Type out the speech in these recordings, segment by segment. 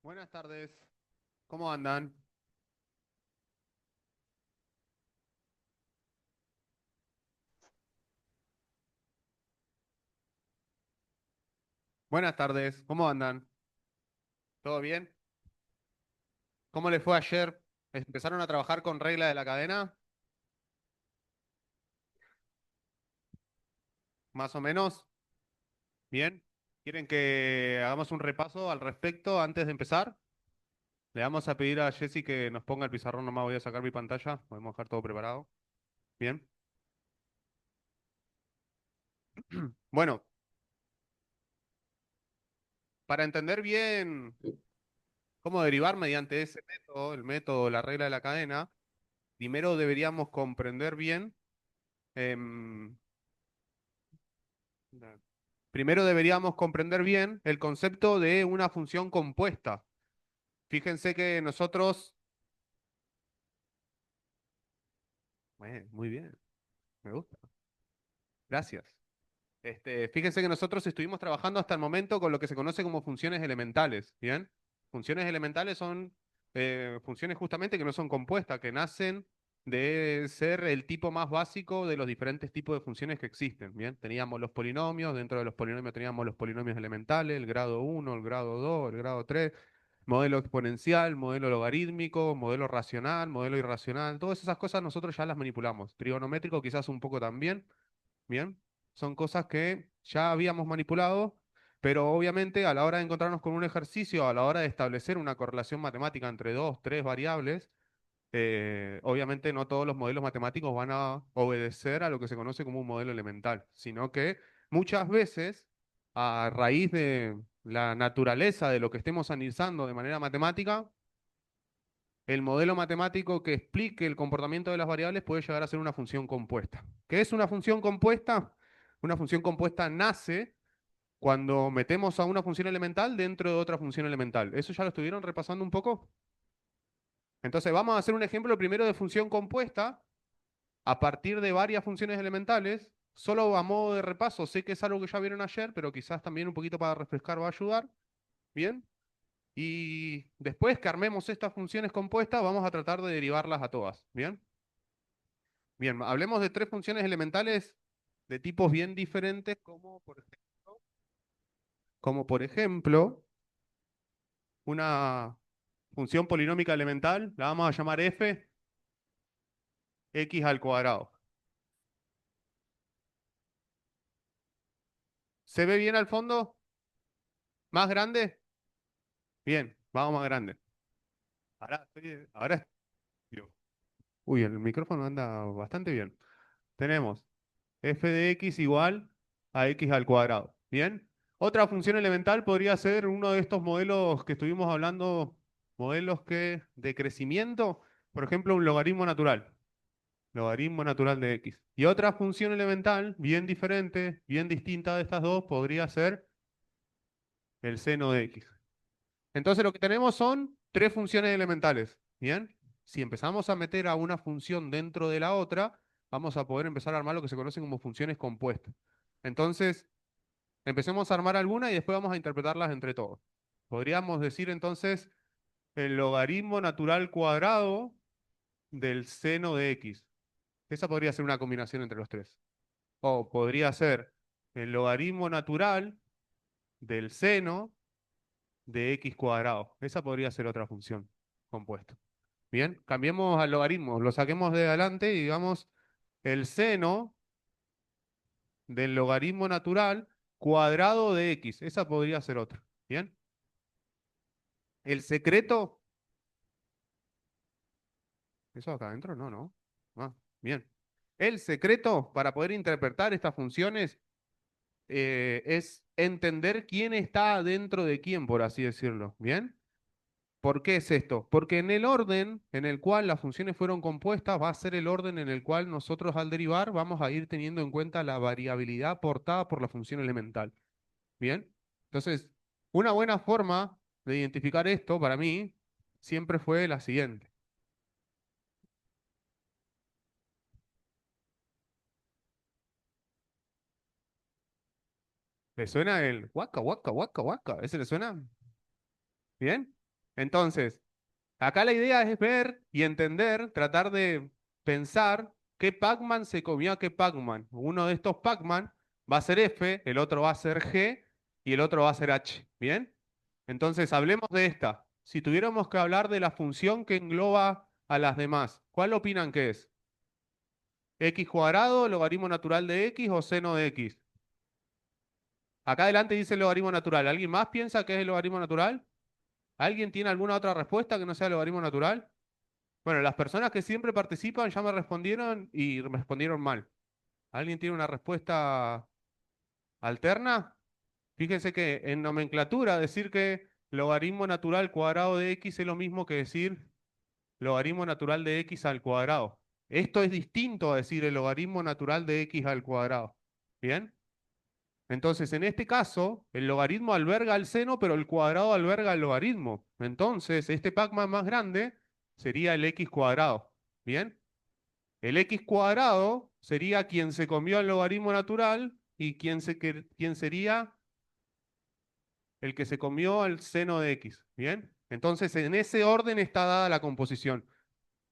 Buenas tardes, ¿cómo andan? Buenas tardes, ¿cómo andan? ¿Todo bien? ¿Cómo les fue ayer? ¿Empezaron a trabajar con regla de la cadena? ¿Más o menos? ¿Bien? ¿Quieren que hagamos un repaso al respecto antes de empezar? Le vamos a pedir a Jessy que nos ponga el pizarrón, nomás voy a sacar mi pantalla, podemos dejar todo preparado. Bien. Bueno, para entender bien cómo derivar mediante ese método, el método, la regla de la cadena, primero deberíamos comprender bien em, primero deberíamos comprender bien el concepto de una función compuesta. Fíjense que nosotros... muy bien, me gusta. Gracias. Fíjense que nosotros estuvimos trabajando hasta el momento con lo que se conoce como funciones elementales, ¿bien? Funciones elementales son funciones justamente que no son compuestas, que nacen de ser el tipo más básico de los diferentes tipos de funciones que existen, ¿bien? Teníamos los polinomios, dentro de los polinomios teníamos los polinomios elementales, el grado uno, el grado 2, el grado 3, modelo exponencial, modelo logarítmico, modelo racional, modelo irracional, todas esas cosas nosotros ya las manipulamos. Trigonométrico quizás un poco también. Bien, son cosas que ya habíamos manipulado, pero obviamente a la hora de encontrarnos con un ejercicio, a la hora de establecer una correlación matemática entre dos, tres variables, obviamente no todos los modelos matemáticos van a obedecer a lo que se conoce como un modelo elemental, sino que muchas veces, a raíz de la naturaleza de lo que estemos analizando de manera matemática, el modelo matemático que explique el comportamiento de las variables puede llegar a ser una función compuesta. ¿Qué es una función compuesta? Una función compuesta nace cuando metemos a una función elemental dentro de otra función elemental. ¿Eso ya lo estuvieron repasando un poco? Entonces vamos a hacer un ejemplo primero de función compuesta a partir de varias funciones elementales. Solo a modo de repaso, sé que es algo que ya vieron ayer, pero quizás también un poquito para refrescar va a ayudar. Bien. Y después que armemos estas funciones compuestas, vamos a tratar de derivarlas a todas. Bien. Bien, hablemos de tres funciones elementales de tipos bien diferentes, como por ejemplo una función polinómica elemental, la vamos a llamar f x al cuadrado. ¿Se ve bien al fondo? ¿Más grande? Bien, vamos más grande. Ahora uy, el micrófono anda bastante bien. Tenemos f de x igual a x al cuadrado. Bien. Otra función elemental podría ser uno de estos modelos que estuvimos hablando, modelos que de crecimiento, por ejemplo, un logaritmo natural de x. Y otra función elemental, bien diferente, bien distinta de estas dos, podría ser el seno de x. Entonces lo que tenemos son tres funciones elementales. Bien. Si empezamos a meter a una función dentro de la otra, vamos a poder empezar a armar lo que se conocen como funciones compuestas. Entonces, empecemos a armar alguna y después vamos a interpretarlas entre todos. Podríamos decir entonces el logaritmo natural cuadrado del seno de x. Esa podría ser una combinación entre los tres. O podría ser el logaritmo natural del seno de x cuadrado. Esa podría ser otra función compuesta. Bien, cambiemos al logaritmo, lo saquemos de adelante y digamos el seno del logaritmo natural cuadrado de x. Esa podría ser otra. Bien. El secreto, eso acá adentro, no, no. Ah, bien. El secreto para poder interpretar estas funciones es entender quién está dentro de quién, por así decirlo. ¿Bien? ¿Por qué es esto? Porque en el orden en el cual las funciones fueron compuestas va a ser el orden en el cual nosotros al derivar vamos a ir teniendo en cuenta la variabilidad aportada por la función elemental. ¿Bien? Entonces, una buena forma de identificar esto para mí siempre fue la siguiente. ¿Le suena el waka, waka, waka, waka? ¿Ese le suena? ¿Bien? Entonces, acá la idea es ver y entender, tratar de pensar qué Pac-Man se comió a qué Pac-Man. Uno de estos Pac-Man va a ser F, el otro va a ser G y el otro va a ser H. ¿Bien? Entonces, hablemos de esta. Si tuviéramos que hablar de la función que engloba a las demás, ¿cuál opinan que es? ¿X cuadrado, logaritmo natural de X o seno de X? Acá adelante dice el logaritmo natural. ¿Alguien más piensa que es el logaritmo natural? ¿Alguien tiene alguna otra respuesta que no sea el logaritmo natural? Bueno, las personas que siempre participan ya me respondieron y me respondieron mal. ¿Alguien tiene una respuesta alterna? Fíjense que en nomenclatura decir que logaritmo natural cuadrado de x es lo mismo que decir logaritmo natural de x al cuadrado. Esto es distinto a decir el logaritmo natural de x al cuadrado. ¿Bien? Entonces, en este caso, el logaritmo alberga el seno, pero el cuadrado alberga el logaritmo. Entonces, este Pac-Man más grande sería el x cuadrado. ¿Bien? El x cuadrado sería quien se comió el logaritmo natural y quien sería el que se comió el seno de x. ¿Bien? Entonces, en ese orden está dada la composición.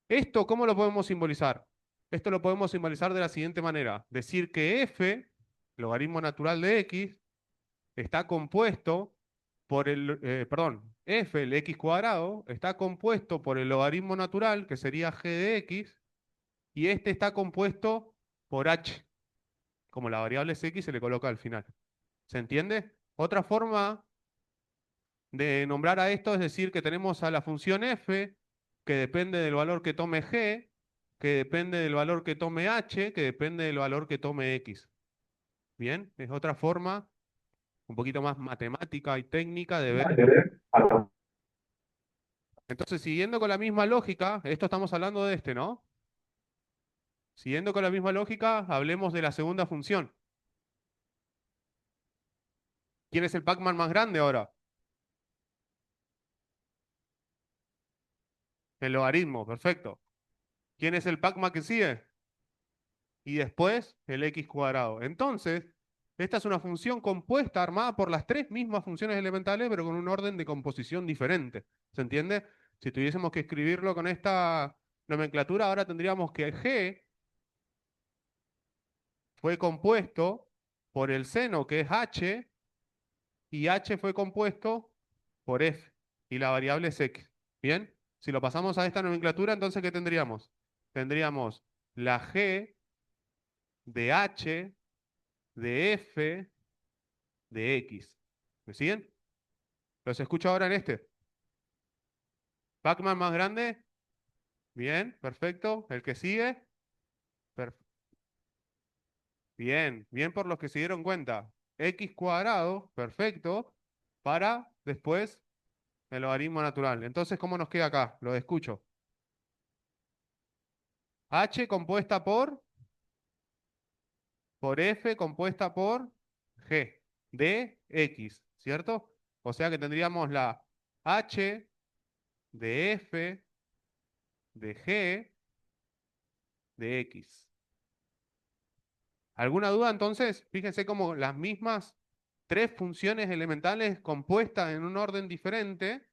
¿Esto cómo lo podemos simbolizar? Esto lo podemos simbolizar de la siguiente manera. Decir que f, logaritmo natural de x, está compuesto por perdón, f, el x cuadrado, está compuesto por el logaritmo natural, que sería g de x, y este está compuesto por h. Como la variable es x, se le coloca al final. ¿Se entiende? Otra forma de nombrar a esto es decir que tenemos a la función f, que depende del valor que tome g, que depende del valor que tome h, que depende del valor que tome x. Bien, es otra forma un poquito más matemática y técnica de ver esto. Entonces, siguiendo con la misma lógica, esto estamos hablando de este, ¿no? Siguiendo con la misma lógica, hablemos de la segunda función. ¿Quién es el Pac-Man más grande ahora? El logaritmo, perfecto. ¿Quién es el Pac-Man que sigue? Y después el x cuadrado. Entonces, esta es una función compuesta, armada por las tres mismas funciones elementales, pero con un orden de composición diferente. ¿Se entiende? Si tuviésemos que escribirlo con esta nomenclatura, ahora tendríamos que g fue compuesto por el seno, que es h, y h fue compuesto por f, y la variable es x. ¿Bien? Si lo pasamos a esta nomenclatura, entonces, ¿qué tendríamos? Tendríamos la g de h, de f, de x. ¿Me siguen? Los escucho ahora en este. Pac-Man más grande. Bien, perfecto. El que sigue. Per- bien, bien por los que se dieron cuenta. X cuadrado, perfecto. Para después el logaritmo natural. Entonces, ¿cómo nos queda acá? Lo escucho. H compuesta por F compuesta por G de X, ¿cierto? O sea que tendríamos la H de F de G de X. ¿Alguna duda entonces? Fíjense cómo las mismas tres funciones elementales compuestas en un orden diferente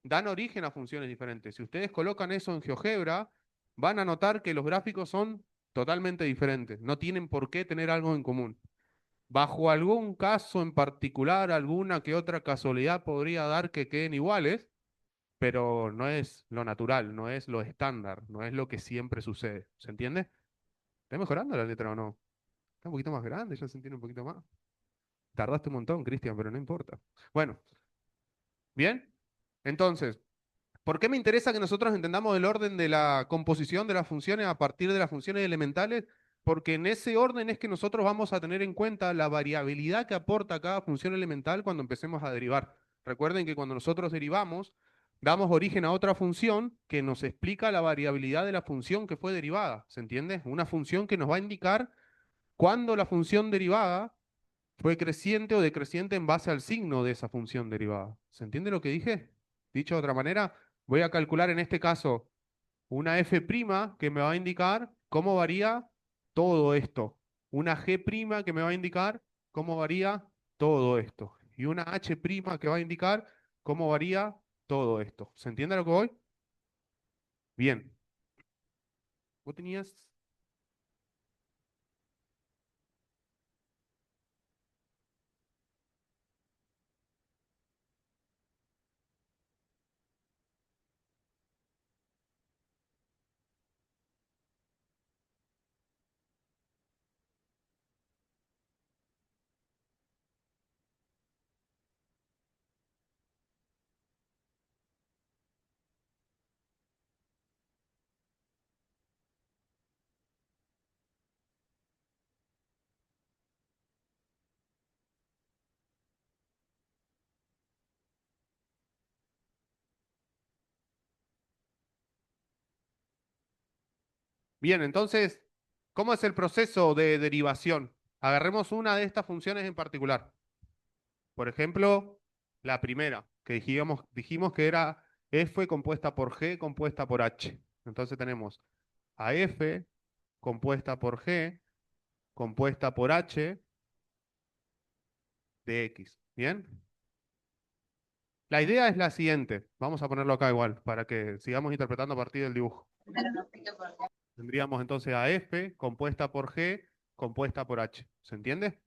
dan origen a funciones diferentes. Si ustedes colocan eso en GeoGebra, van a notar que los gráficos son totalmente diferentes. No tienen por qué tener algo en común. Bajo algún caso en particular, alguna que otra casualidad podría dar que queden iguales, pero no es lo natural, no es lo estándar, no es lo que siempre sucede. ¿Se entiende? ¿Está mejorando la letra o no? Está un poquito más grande, ya se entiende un poquito más. Tardaste un montón, Cristian, pero no importa. Bueno, bien. Entonces, ¿por qué me interesa que nosotros entendamos el orden de la composición de las funciones a partir de las funciones elementales? Porque en ese orden es que nosotros vamos a tener en cuenta la variabilidad que aporta cada función elemental cuando empecemos a derivar. Recuerden que cuando nosotros derivamos, damos origen a otra función que nos explica la variabilidad de la función que fue derivada. ¿Se entiende? Una función que nos va a indicar cuándo la función derivada fue creciente o decreciente en base al signo de esa función derivada. ¿Se entiende lo que dije? Dicho de otra manera, voy a calcular en este caso una f' que me va a indicar cómo varía todo esto. Una g' que me va a indicar cómo varía todo esto. Y una h' que va a indicar cómo varía todo esto. ¿Se entiende a lo que voy? Bien. Vos tenías... Bien, entonces, ¿cómo es el proceso de derivación? Agarremos una de estas funciones en particular. Por ejemplo, la primera, que dijimos que era f compuesta por g compuesta por h. Entonces tenemos a f compuesta por g compuesta por h de x. ¿Bien? La idea es la siguiente. Vamos a ponerlo acá igual, para que sigamos interpretando a partir del dibujo. Tendríamos entonces a f compuesta por g compuesta por h. ¿Se entiende?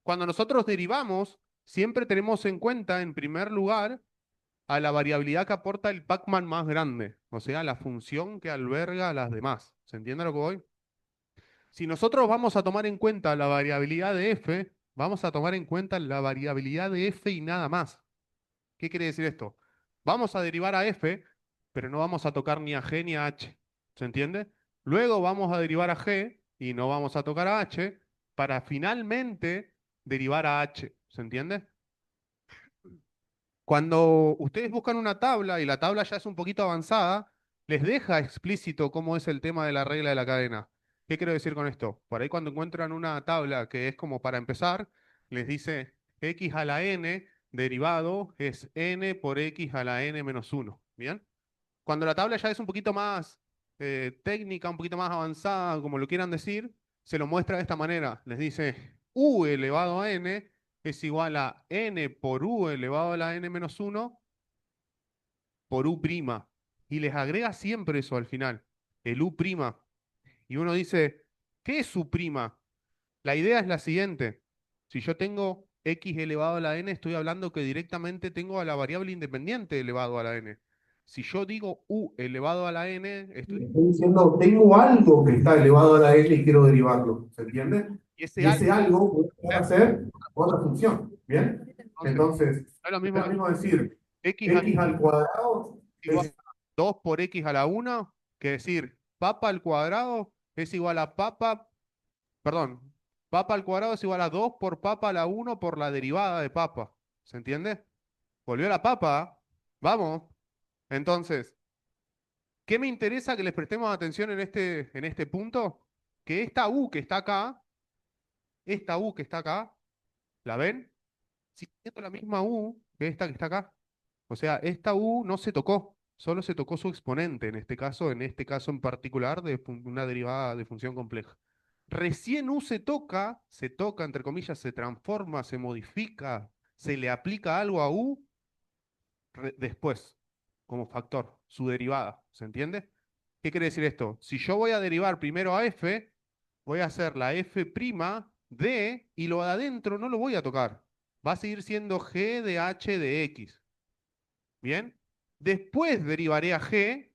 Cuando nosotros derivamos, siempre tenemos en cuenta, en primer lugar, a la variabilidad que aporta el Pacman más grande, o sea, la función que alberga a las demás. ¿Se entiende lo que voy? Si nosotros vamos a tomar en cuenta la variabilidad de f, vamos a tomar en cuenta la variabilidad de f y nada más. ¿Qué quiere decir esto? Vamos a derivar a f, pero no vamos a tocar ni a g ni a h. ¿Se entiende? Luego vamos a derivar a g y no vamos a tocar a h para finalmente derivar a h. ¿Se entiende? Cuando ustedes buscan una tabla y la tabla ya es un poquito avanzada, les deja explícito cómo es el tema de la regla de la cadena. ¿Qué quiero decir con esto? Por ahí cuando encuentran una tabla que es como para empezar, les dice x a la n derivado es n por x a la n menos 1. ¿Bien? Cuando la tabla ya es un poquito más técnica, un poquito más avanzada, como lo quieran decir, se lo muestra de esta manera. Les dice u elevado a n es igual a n por u elevado a la n menos 1 por u prima. Y les agrega siempre eso al final, el u prima. Y uno dice, ¿qué es u prima? La idea es la siguiente. Si yo tengo x elevado a la n, estoy hablando que directamente tengo a la variable independiente elevado a la n. Si yo digo u elevado a la n, Estoy diciendo, tengo algo que está elevado a la L y quiero derivarlo, ¿se entiende? y ese Y ese algo algo puede llegar a es ser otra función, ¿bien? entonces, Entonces, no es lo es mismo lo decir mismo decir x x al cuadrado igual es a 2 por x a la 1, que decir papa al cuadrado es igual a papa, perdón, papa al cuadrado es igual a 2 por papa a la 1 por la derivada de papa. ¿Se entiende? Volvió la papa. Vamos. Entonces, ¿qué me interesa que les prestemos atención en este punto? Que esta U que está acá, ¿la ven? Sigue siendo la misma U que esta que está acá. O sea, esta U no se tocó, solo se tocó su exponente, en este caso en particular, de una derivada de función compleja. Recién U se toca, entre comillas, se transforma, se modifica, se le aplica algo a U después, como factor, su derivada. ¿Se entiende? ¿Qué quiere decir esto? Si yo voy a derivar primero a f, voy a hacer la f' de, y lo de adentro no lo voy a tocar. Va a seguir siendo g de h de x. ¿Bien? Después derivaré a g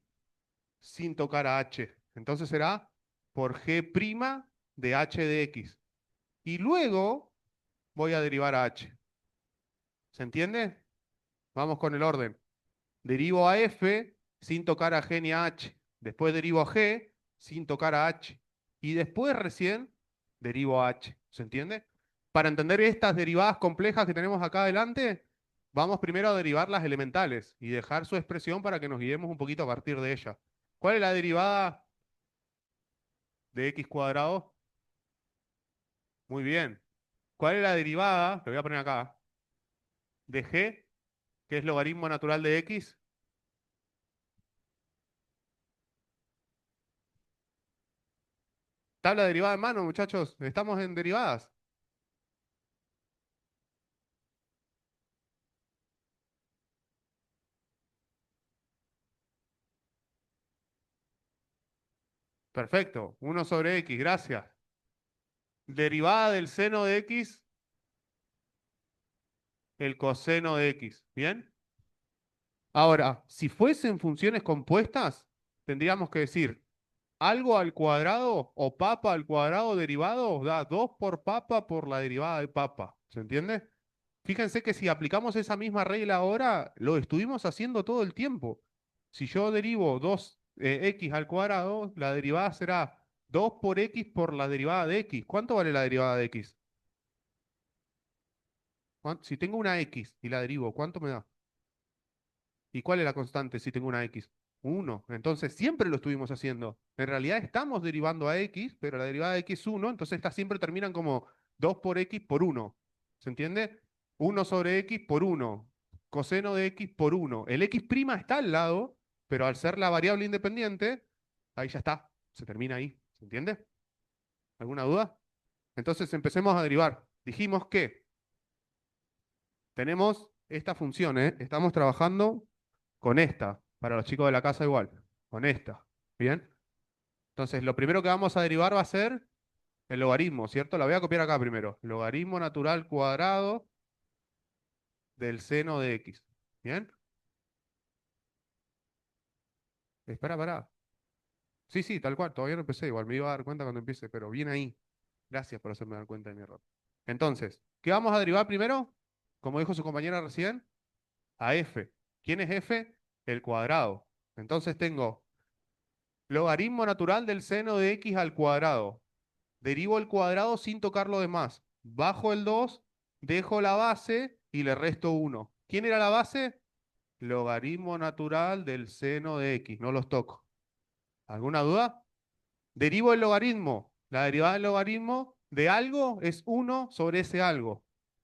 sin tocar a h. Entonces será por g' de h de x. Y luego voy a derivar a h. ¿Se entiende? Vamos con el orden. Derivo a f sin tocar a g ni a h. Después derivo a g sin tocar a h. Y después recién derivo a h. ¿Se entiende? Para entender estas derivadas complejas que tenemos acá adelante, vamos primero a derivar las elementales y dejar su expresión para que nos guiemos un poquito a partir de ella. ¿Cuál es la derivada de x cuadrado? Muy bien. ¿Cuál es la derivada? Te voy a poner acá. De g, que es logaritmo natural de x. Tabla derivada en mano, muchachos. Estamos en derivadas. Perfecto. 1/x, gracias. Derivada del seno de x, el coseno de x. ¿Bien? Ahora, si fuesen funciones compuestas, tendríamos que decir algo al cuadrado o papa al cuadrado derivado da 2 por papa por la derivada de papa. ¿Se entiende? Fíjense que si aplicamos esa misma regla ahora, lo estuvimos haciendo todo el tiempo. Si yo derivo 2x al cuadrado, la derivada será 2 por x por la derivada de x. ¿Cuánto vale la derivada de x? Si tengo una x y la derivo, ¿cuánto me da? ¿Y cuál es la constante si tengo una x? 1. Entonces siempre lo estuvimos haciendo. En realidad estamos derivando a x, pero la derivada de x es 1, entonces estas siempre terminan como 2 por x por 1. ¿Se entiende? 1/x por 1. Coseno de x por 1. El x' está al lado, pero al ser la variable independiente, ahí ya está. Se termina ahí. ¿Se entiende? ¿Alguna duda? Entonces empecemos a derivar. Dijimos que tenemos esta función, ¿eh? Estamos trabajando con esta, para los chicos de la casa igual, con esta. ¿Bien? Entonces, lo primero que vamos a derivar va a ser el logaritmo, ¿cierto? La voy a copiar acá primero. Logaritmo natural cuadrado del seno de x. ¿Bien? Espera. Sí, sí, tal cual, todavía no empecé, igual me iba a dar cuenta cuando empiece, pero bien ahí. Gracias por hacerme dar cuenta de mi error. Entonces, ¿qué vamos a derivar primero? Como dijo su compañera recién, a f. ¿Quién es f? El cuadrado. Entonces tengo logaritmo natural del seno de x al cuadrado. Derivo el cuadrado sin tocar lo demás. Bajo el 2, dejo la base y le resto 1. ¿Quién era la base? Logaritmo natural del seno de x. No los toco. ¿Alguna duda? Derivo el logaritmo. La derivada del logaritmo de algo es 1 sobre ese algo.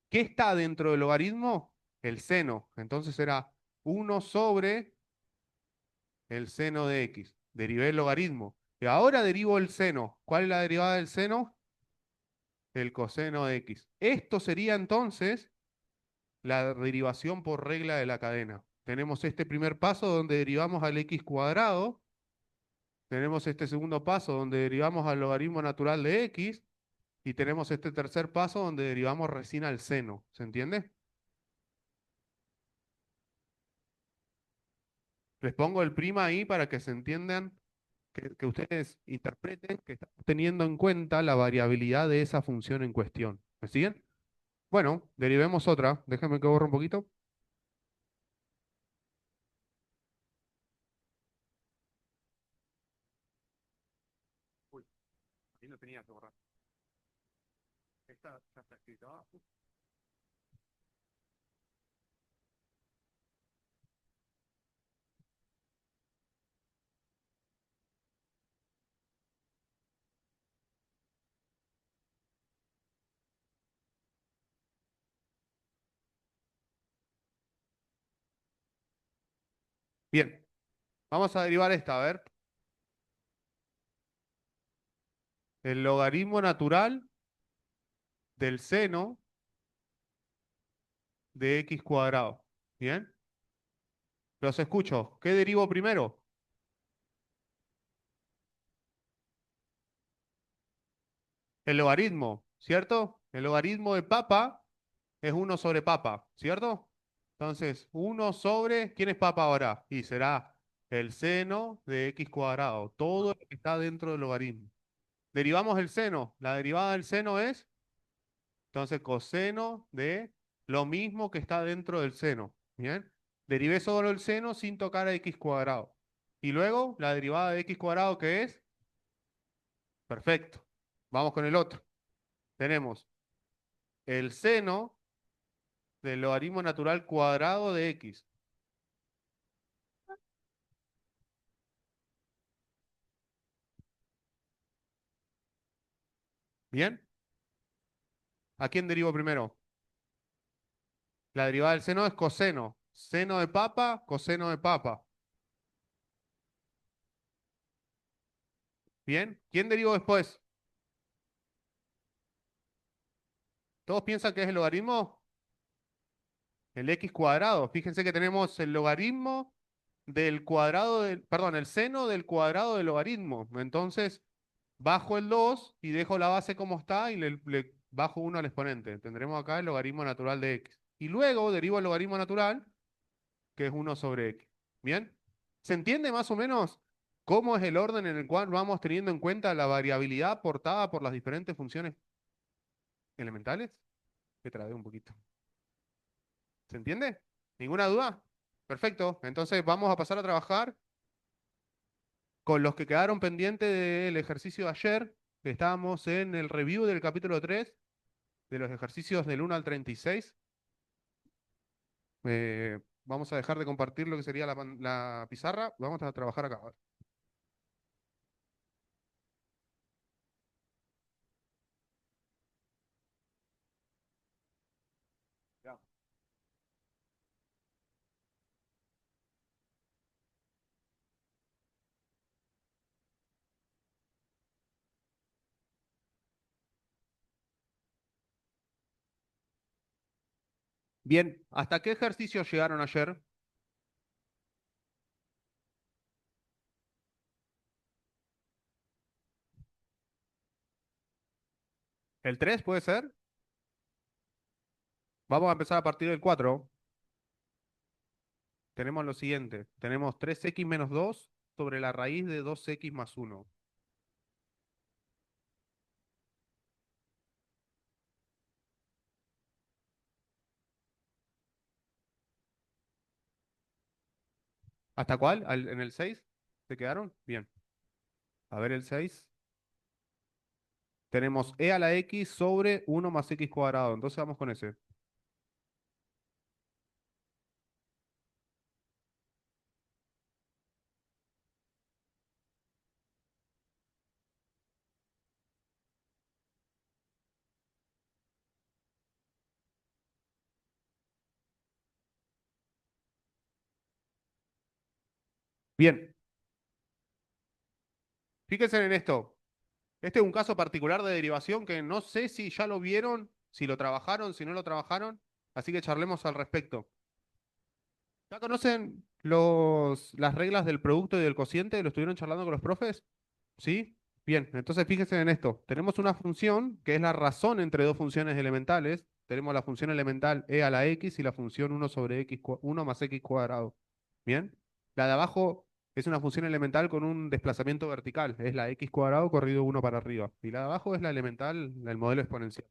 ¿Qué está dentro del logaritmo? El seno. Entonces será 1 sobre el seno de x. Derivé el logaritmo. Y ahora derivo el seno. ¿Cuál es la derivada del seno? El coseno de x. Esto sería entonces la derivación por regla de la cadena. Tenemos este primer paso donde derivamos al x cuadrado. Tenemos este segundo paso donde derivamos al logaritmo natural de x. Y tenemos este tercer paso donde derivamos recién al seno. ¿Se entiende? Les pongo el prima ahí para que se entiendan, que ustedes interpreten que estamos teniendo en cuenta la variabilidad de esa función en cuestión. ¿Me siguen? Bueno, derivemos otra. Déjenme que borre un poquito. Uy, ahí no tenía que borrar. Esta ya está escrita abajo. Bien, vamos a derivar esta, a ver. El logaritmo natural del seno de x cuadrado. Bien, los escucho. ¿Qué derivo primero? El logaritmo, ¿cierto? El logaritmo de papa es 1 sobre papa, ¿cierto? Entonces, 1 sobre, ¿quién es papa ahora? Y será el seno de x cuadrado, todo lo que está dentro del logaritmo. Derivamos el seno, la derivada del seno es, entonces, coseno de lo mismo que está dentro del seno, ¿bien? Derivé solo el seno sin tocar a x cuadrado. Y luego, la derivada de x cuadrado, ¿qué es? Perfecto. Vamos con el otro. Tenemos el seno del logaritmo natural cuadrado de x. ¿Bien? ¿A quién derivo primero? La derivada del seno es coseno. Seno de papa, coseno de papa. ¿Bien? ¿Quién derivo después? ¿Todos piensan que es el logaritmo? El x cuadrado. Fíjense que tenemos el logaritmo del cuadrado del, perdón, el seno del cuadrado del logaritmo. Entonces, bajo el 2 y dejo la base como está y le bajo 1 al exponente. Tendremos acá el logaritmo natural de x. Y luego derivo el logaritmo natural, que es 1 sobre x. ¿Bien? ¿Se entiende más o menos cómo es el orden en el cual vamos teniendo en cuenta la variabilidad aportada por las diferentes funciones elementales? Que trabé un poquito. ¿Se entiende? ¿Ninguna duda? Perfecto. Entonces vamos a pasar a trabajar con los que quedaron pendientes del ejercicio de ayer, que estábamos en el review del capítulo 3 de los ejercicios del 1 al 36. Vamos a dejar de compartir lo que sería la pizarra. Vamos a trabajar acá. Ya. Bien, ¿hasta qué ejercicio llegaron ayer? ¿El 3 puede ser? Vamos a empezar a partir del 4. Tenemos lo siguiente. Tenemos 3x menos 2 sobre la raíz de 2x más 1. ¿Hasta cuál? ¿En el 6? ¿Se quedaron? Bien. A ver el 6. Tenemos e a la x sobre 1 más x cuadrado. Entonces vamos con ese. Bien, fíjense en esto. Este es un caso particular de derivación que no sé si ya lo vieron, si lo trabajaron, si no lo trabajaron. Así que charlemos al respecto. ¿Ya conocen las reglas del producto y del cociente? ¿Lo estuvieron charlando con los profes? ¿Sí? Bien, entonces fíjense en esto. Tenemos una función que es la razón entre dos funciones elementales. Tenemos la función elemental e a la x y la función 1 sobre x, 1 más x cuadrado. ¿Bien? La de abajo es una función elemental con un desplazamiento vertical. Es la x cuadrado corrido 1 para arriba. Y la de abajo es la elemental, el modelo exponencial.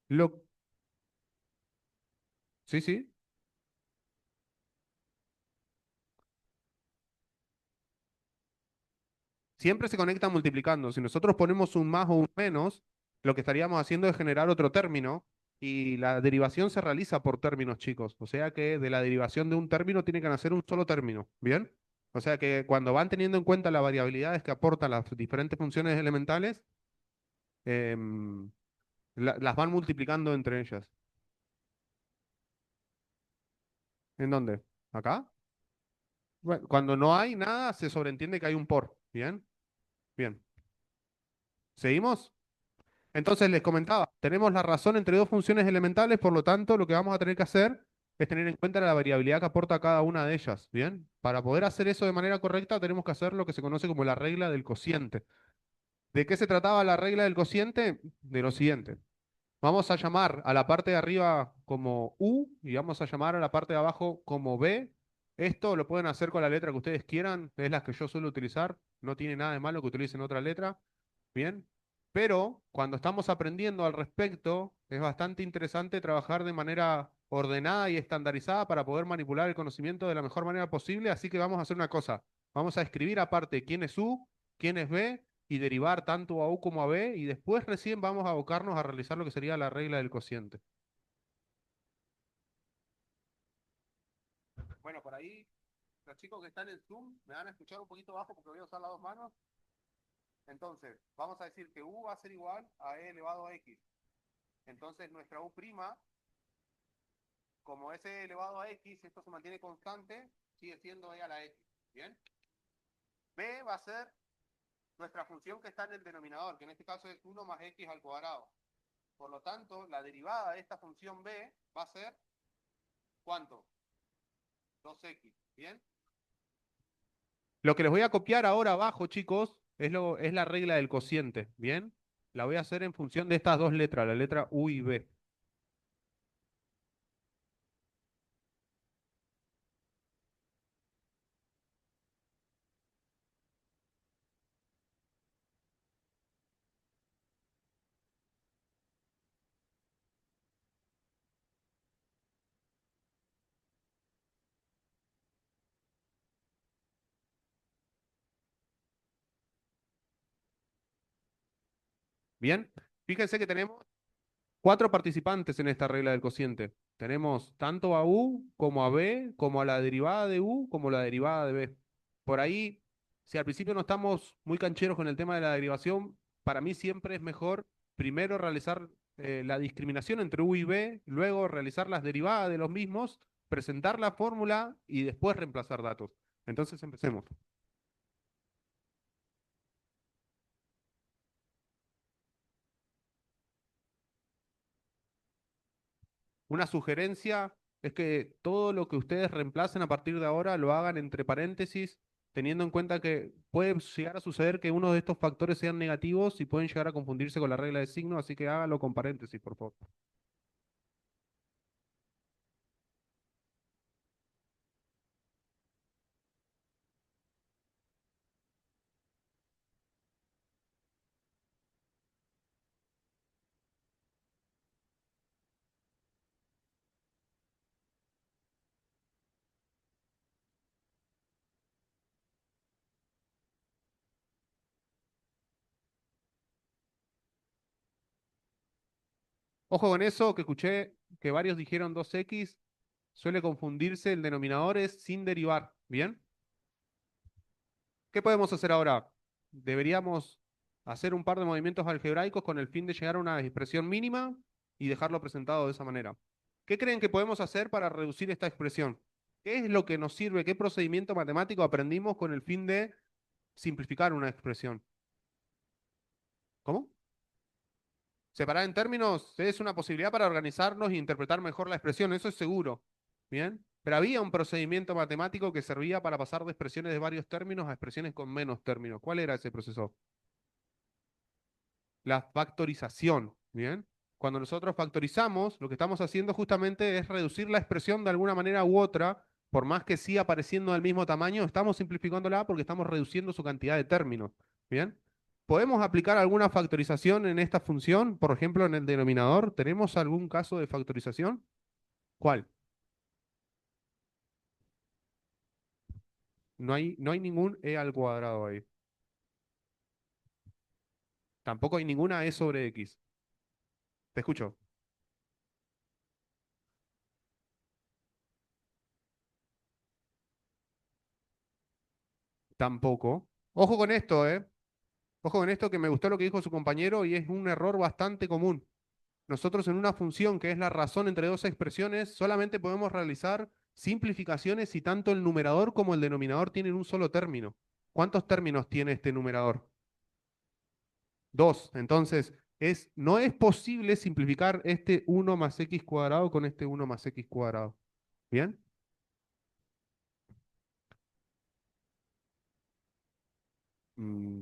Lo, sí, sí. Siempre se conecta multiplicando. Si nosotros ponemos un más o un menos, lo que estaríamos haciendo es generar otro término y la derivación se realiza por términos, chicos. O sea que de la derivación de un término tiene que nacer un solo término. ¿Bien? O sea que cuando van teniendo en cuenta las variabilidades que aportan las diferentes funciones elementales, em, las van multiplicando entre ellas. ¿En dónde? ¿Acá? Bueno, cuando no hay nada, se sobreentiende que hay un por. ¿Bien? Bien. ¿Seguimos? Entonces les comentaba, tenemos la razón entre dos funciones elementales, por lo tanto, lo que vamos a tener que hacer es tener en cuenta la variabilidad que aporta cada una de ellas, ¿bien? Para poder hacer eso de manera correcta, tenemos que hacer lo que se conoce como la regla del cociente. ¿De qué se trataba la regla del cociente? De lo siguiente. Vamos a llamar a la parte de arriba como U y vamos a llamar a la parte de abajo como B. Esto lo pueden hacer con la letra que ustedes quieran, es la que yo suelo utilizar, no tiene nada de malo que utilicen otra letra. Bien, pero cuando estamos aprendiendo al respecto, es bastante interesante trabajar de manera ordenada y estandarizada para poder manipular el conocimiento de la mejor manera posible. Así que vamos a hacer una cosa, vamos a escribir aparte quién es U, quién es B y derivar tanto a U como a B y después recién vamos a abocarnos a realizar lo que sería la regla del cociente. Bueno, por ahí los chicos que están en Zoom me van a escuchar un poquito bajo porque voy a usar las dos manos. Entonces, vamos a decir que U va a ser igual a E elevado a X. Entonces, nuestra U', como es E elevado a X, esto se mantiene constante, sigue siendo E a la X. ¿Bien? B va a ser nuestra función que está en el denominador, que en este caso es 1 más X al cuadrado. Por lo tanto, la derivada de esta función B va a ser, ¿cuánto? 2X. ¿Bien? Lo que les voy a copiar ahora abajo, chicos, es la regla del cociente, ¿bien? La voy a hacer en función de estas dos letras, la letra U y B. ¿Bien? Fíjense que tenemos cuatro participantes en esta regla del cociente. Tenemos tanto a U como a B, como a la derivada de U, como la derivada de B. Por ahí, si al principio no estamos muy cancheros con el tema de la derivación, para mí siempre es mejor primero realizar la discriminación entre U y B, luego realizar las derivadas de los mismos, presentar la fórmula y después reemplazar datos. Entonces empecemos. Una sugerencia es que todo lo que ustedes reemplacen a partir de ahora lo hagan entre paréntesis, teniendo en cuenta que puede llegar a suceder que uno de estos factores sean negativos y pueden llegar a confundirse con la regla de signo, así que háganlo con paréntesis, por favor. Ojo con eso, que escuché que varios dijeron 2x, suele confundirse el denominador es sin derivar, ¿bien? ¿Qué podemos hacer ahora? Deberíamos hacer un par de movimientos algebraicos con el fin de llegar a una expresión mínima y dejarlo presentado de esa manera. ¿Qué creen que podemos hacer para reducir esta expresión? ¿Qué es lo que nos sirve? ¿Qué procedimiento matemático aprendimos con el fin de simplificar una expresión? ¿Cómo? Separar en términos es una posibilidad para organizarnos e interpretar mejor la expresión, eso es seguro. ¿Bien? Pero había un procedimiento matemático que servía para pasar de expresiones de varios términos a expresiones con menos términos. ¿Cuál era ese proceso? La factorización, ¿bien? Cuando nosotros factorizamos, lo que estamos haciendo justamente es reducir la expresión de alguna manera u otra, por más que siga apareciendo del mismo tamaño, estamos simplificándola porque estamos reduciendo su cantidad de términos, ¿bien? ¿Podemos aplicar alguna factorización en esta función? Por ejemplo, en el denominador, ¿tenemos algún caso de factorización? ¿Cuál? No hay ningún e al cuadrado ahí. Tampoco hay ninguna e sobre x. Te escucho. Tampoco. Ojo con esto, ¿eh? Ojo con esto que me gustó lo que dijo su compañero y es un error bastante común. Nosotros en una función que es la razón entre dos expresiones solamente podemos realizar simplificaciones si tanto el numerador como el denominador tienen un solo término. ¿Cuántos términos tiene este numerador? Dos. Entonces, no es posible simplificar este uno más x cuadrado con este uno más x cuadrado. ¿Bien?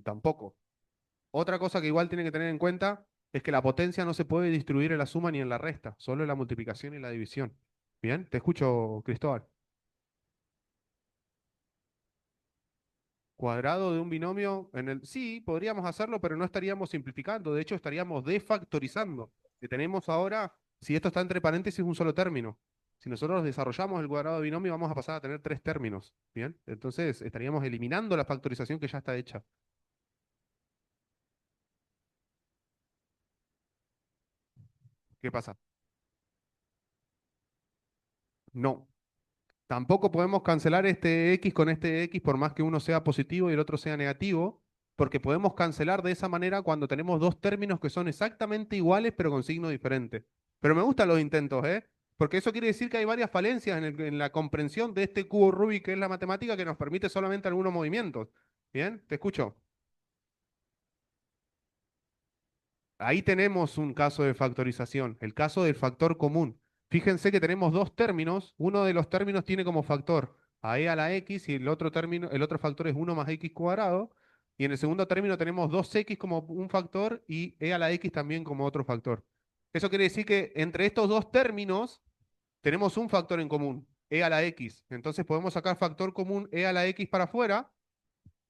Tampoco. Otra cosa que igual tiene que tener en cuenta es que la potencia no se puede distribuir en la suma ni en la resta, solo en la multiplicación y la división. Bien, te escucho, Cristóbal. Cuadrado de un binomio Sí, podríamos hacerlo, pero no estaríamos simplificando, de hecho estaríamos defactorizando. Que tenemos ahora, si esto está entre paréntesis, un solo término. Si nosotros desarrollamos el cuadrado de binomio, vamos a pasar a tener tres términos. Bien, entonces estaríamos eliminando la factorización que ya está hecha. ¿Qué pasa? No. Tampoco podemos cancelar este x con este x por más que uno sea positivo y el otro sea negativo, porque podemos cancelar de esa manera cuando tenemos dos términos que son exactamente iguales pero con signo diferente. Pero me gustan los intentos, ¿eh? Porque eso quiere decir que hay varias falencias en la comprensión de este cubo Rubik que es la matemática que nos permite solamente algunos movimientos. ¿Bien? Te escucho. Ahí tenemos un caso de factorización, el caso del factor común. Fíjense que tenemos dos términos, uno de los términos tiene como factor a e a la x y el otro término, el otro factor es uno más x cuadrado. Y en el segundo término tenemos 2x como un factor y e a la x también como otro factor. Eso quiere decir que entre estos dos términos tenemos un factor en común, e a la x. Entonces podemos sacar factor común e a la x para afuera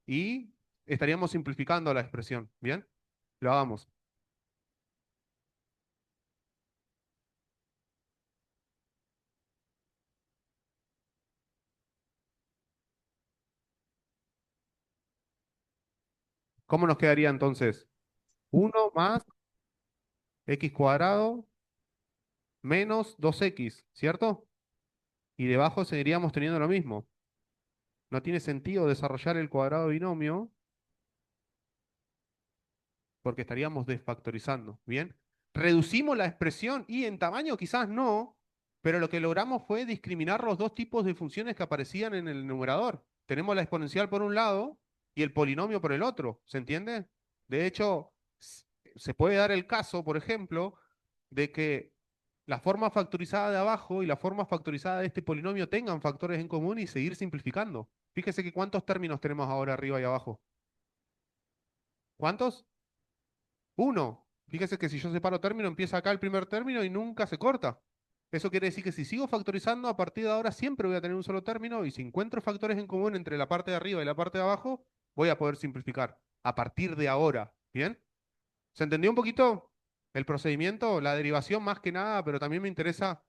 y estaríamos simplificando la expresión. ¿Bien? Lo hagamos. ¿Cómo nos quedaría entonces? 1 más x cuadrado menos 2x, ¿cierto? Y debajo seguiríamos teniendo lo mismo. No tiene sentido desarrollar el cuadrado binomio porque estaríamos desfactorizando. ¿Bien? Reducimos la expresión y en tamaño quizás no, pero lo que logramos fue discriminar los dos tipos de funciones que aparecían en el numerador. Tenemos la exponencial por un lado y el polinomio por el otro. ¿Se entiende? De hecho, se puede dar el caso, por ejemplo, de que la forma factorizada de abajo y la forma factorizada de este polinomio tengan factores en común y seguir simplificando. Fíjese que cuántos términos tenemos ahora arriba y abajo. ¿Cuántos? Uno. Fíjese que si yo separo término, empieza acá el primer término y nunca se corta. Eso quiere decir que si sigo factorizando, a partir de ahora siempre voy a tener un solo término y si encuentro factores en común entre la parte de arriba y la parte de abajo, voy a poder simplificar. A partir de ahora. ¿Bien? ¿Se entendió un poquito el procedimiento, la derivación más que nada, pero también me interesa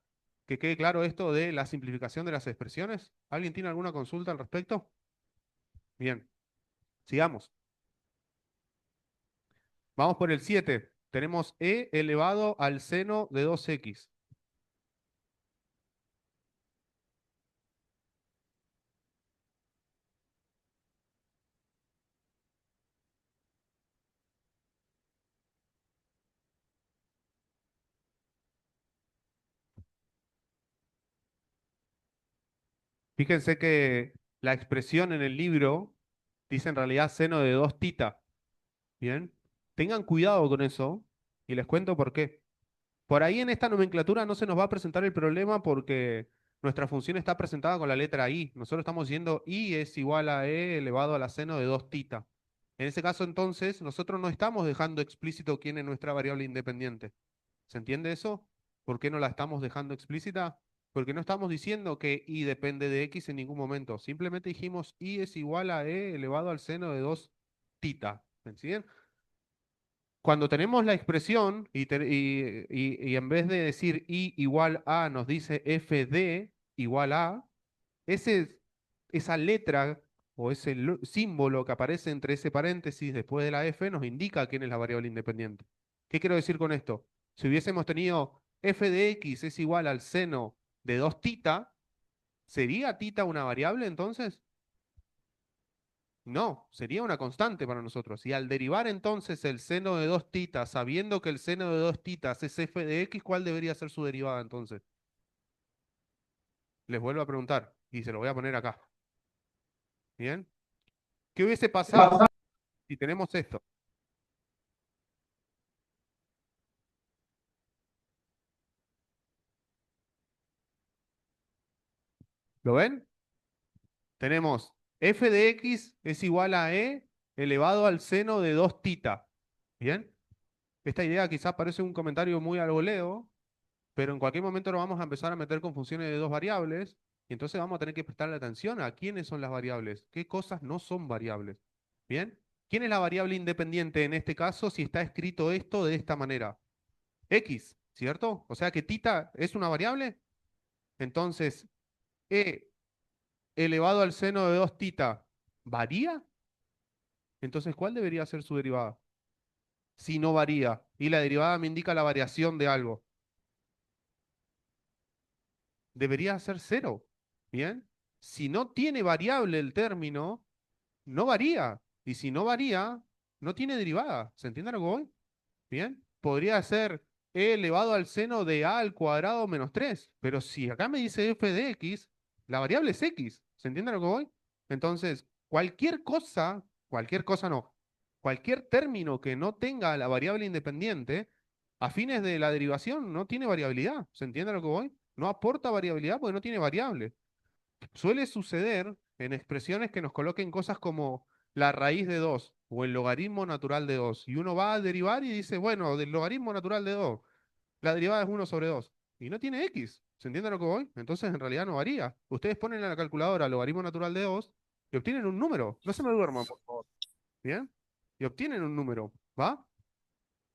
que quede claro esto de la simplificación de las expresiones? ¿Alguien tiene alguna consulta al respecto? Bien, sigamos. Vamos por el 7. Tenemos e elevado al seno de 2x. Fíjense que la expresión en el libro dice en realidad seno de 2 tita. Bien, tengan cuidado con eso y les cuento por qué. Por ahí en esta nomenclatura no se nos va a presentar el problema porque nuestra función está presentada con la letra i. Nosotros estamos diciendo i es igual a e elevado a la seno de 2 tita. En ese caso entonces nosotros no estamos dejando explícito quién es nuestra variable independiente. ¿Se entiende eso? ¿Por qué no la estamos dejando explícita? Porque no estamos diciendo que y depende de x en ningún momento. Simplemente dijimos y es igual a e elevado al seno de 2 tita. ¿Me siguen? Cuando tenemos la expresión y en vez de decir i igual a nos dice f de igual a, ese, esa letra o ese símbolo que aparece entre ese paréntesis después de la f nos indica quién es la variable independiente. ¿Qué quiero decir con esto? Si hubiésemos tenido f de x es igual al seno de 2 tita, ¿sería tita una variable entonces? No, sería una constante para nosotros. Y al derivar entonces el seno de 2 titas, sabiendo que el seno de 2 titas es f de x, ¿cuál debería ser su derivada entonces? Les vuelvo a preguntar y se lo voy a poner acá. ¿Bien? ¿Qué hubiese pasado si tenemos esto? ¿Lo ven? Tenemos f de x es igual a e elevado al seno de 2 tita. ¿Bien? Esta idea quizás parece un comentario muy al voleo, pero en cualquier momento lo vamos a empezar a meter con funciones de dos variables, y entonces vamos a tener que prestarle atención a quiénes son las variables, qué cosas no son variables. ¿Bien? ¿Quién es la variable independiente en este caso si está escrito esto de esta manera? X, ¿cierto? O sea que tita es una variable. Entonces, e elevado al seno de 2 tita, ¿varía? Entonces, ¿cuál debería ser su derivada? Si no varía, y la derivada me indica la variación de algo, debería ser cero. ¿Bien? Si no tiene variable el término, no varía. Y si no varía, no tiene derivada. ¿Se entiende lo que voy? ¿Bien? Podría ser e elevado al seno de a al cuadrado menos 3. Pero si acá me dice f de x, la variable es x. ¿Se entiende lo que voy? Entonces, cualquier cosa no, cualquier término que no tenga la variable independiente, a fines de la derivación no tiene variabilidad. ¿Se entiende lo que voy? No aporta variabilidad porque no tiene variable. Suele suceder en expresiones que nos coloquen cosas como la raíz de 2. o el logaritmo natural de 2. Y uno va a derivar y dice, bueno, del logaritmo natural de 2, la derivada es 1/2. Y no tiene x. ¿Se entiende a lo que voy? Entonces en realidad no varía. Ustedes ponen en la calculadora logaritmo natural de 2 y obtienen un número. No se me duerman, por favor. ¿Bien? Y obtienen un número. ¿Va?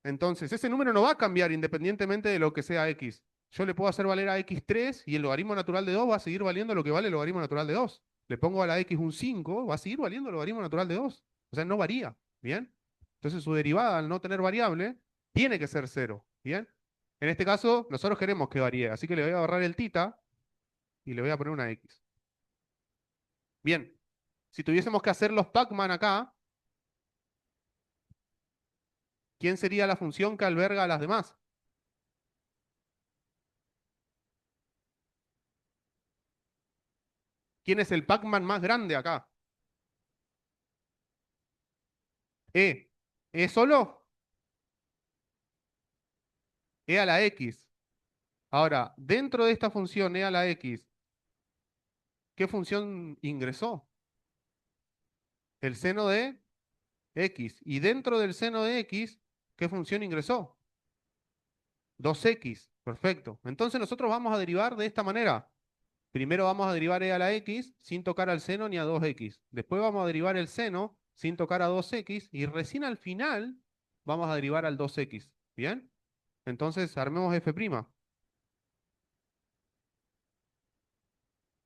Entonces, ese número no va a cambiar independientemente de lo que sea x. Yo le puedo hacer valer a x3 y el logaritmo natural de 2 va a seguir valiendo lo que vale el logaritmo natural de 2. Le pongo a la x un 5, va a seguir valiendo el logaritmo natural de 2. O sea, no varía. ¿Bien? Entonces, su derivada, al no tener variable, tiene que ser cero. ¿Bien? En este caso, nosotros queremos que varíe, así que le voy a borrar el tita y le voy a poner una x. Bien, si tuviésemos que hacer los Pacman acá, ¿quién sería la función que alberga a las demás? ¿Quién es el Pacman más grande acá? E. ¿E solo? E a la x. Ahora, dentro de esta función e a la x, ¿qué función ingresó? El seno de x. Y dentro del seno de x, ¿qué función ingresó? 2x. Perfecto. Entonces nosotros vamos a derivar de esta manera. Primero vamos a derivar e a la x sin tocar al seno ni a 2x. Después vamos a derivar el seno sin tocar a 2x. Y recién al final vamos a derivar al 2x. ¿Bien? Entonces armemos f'.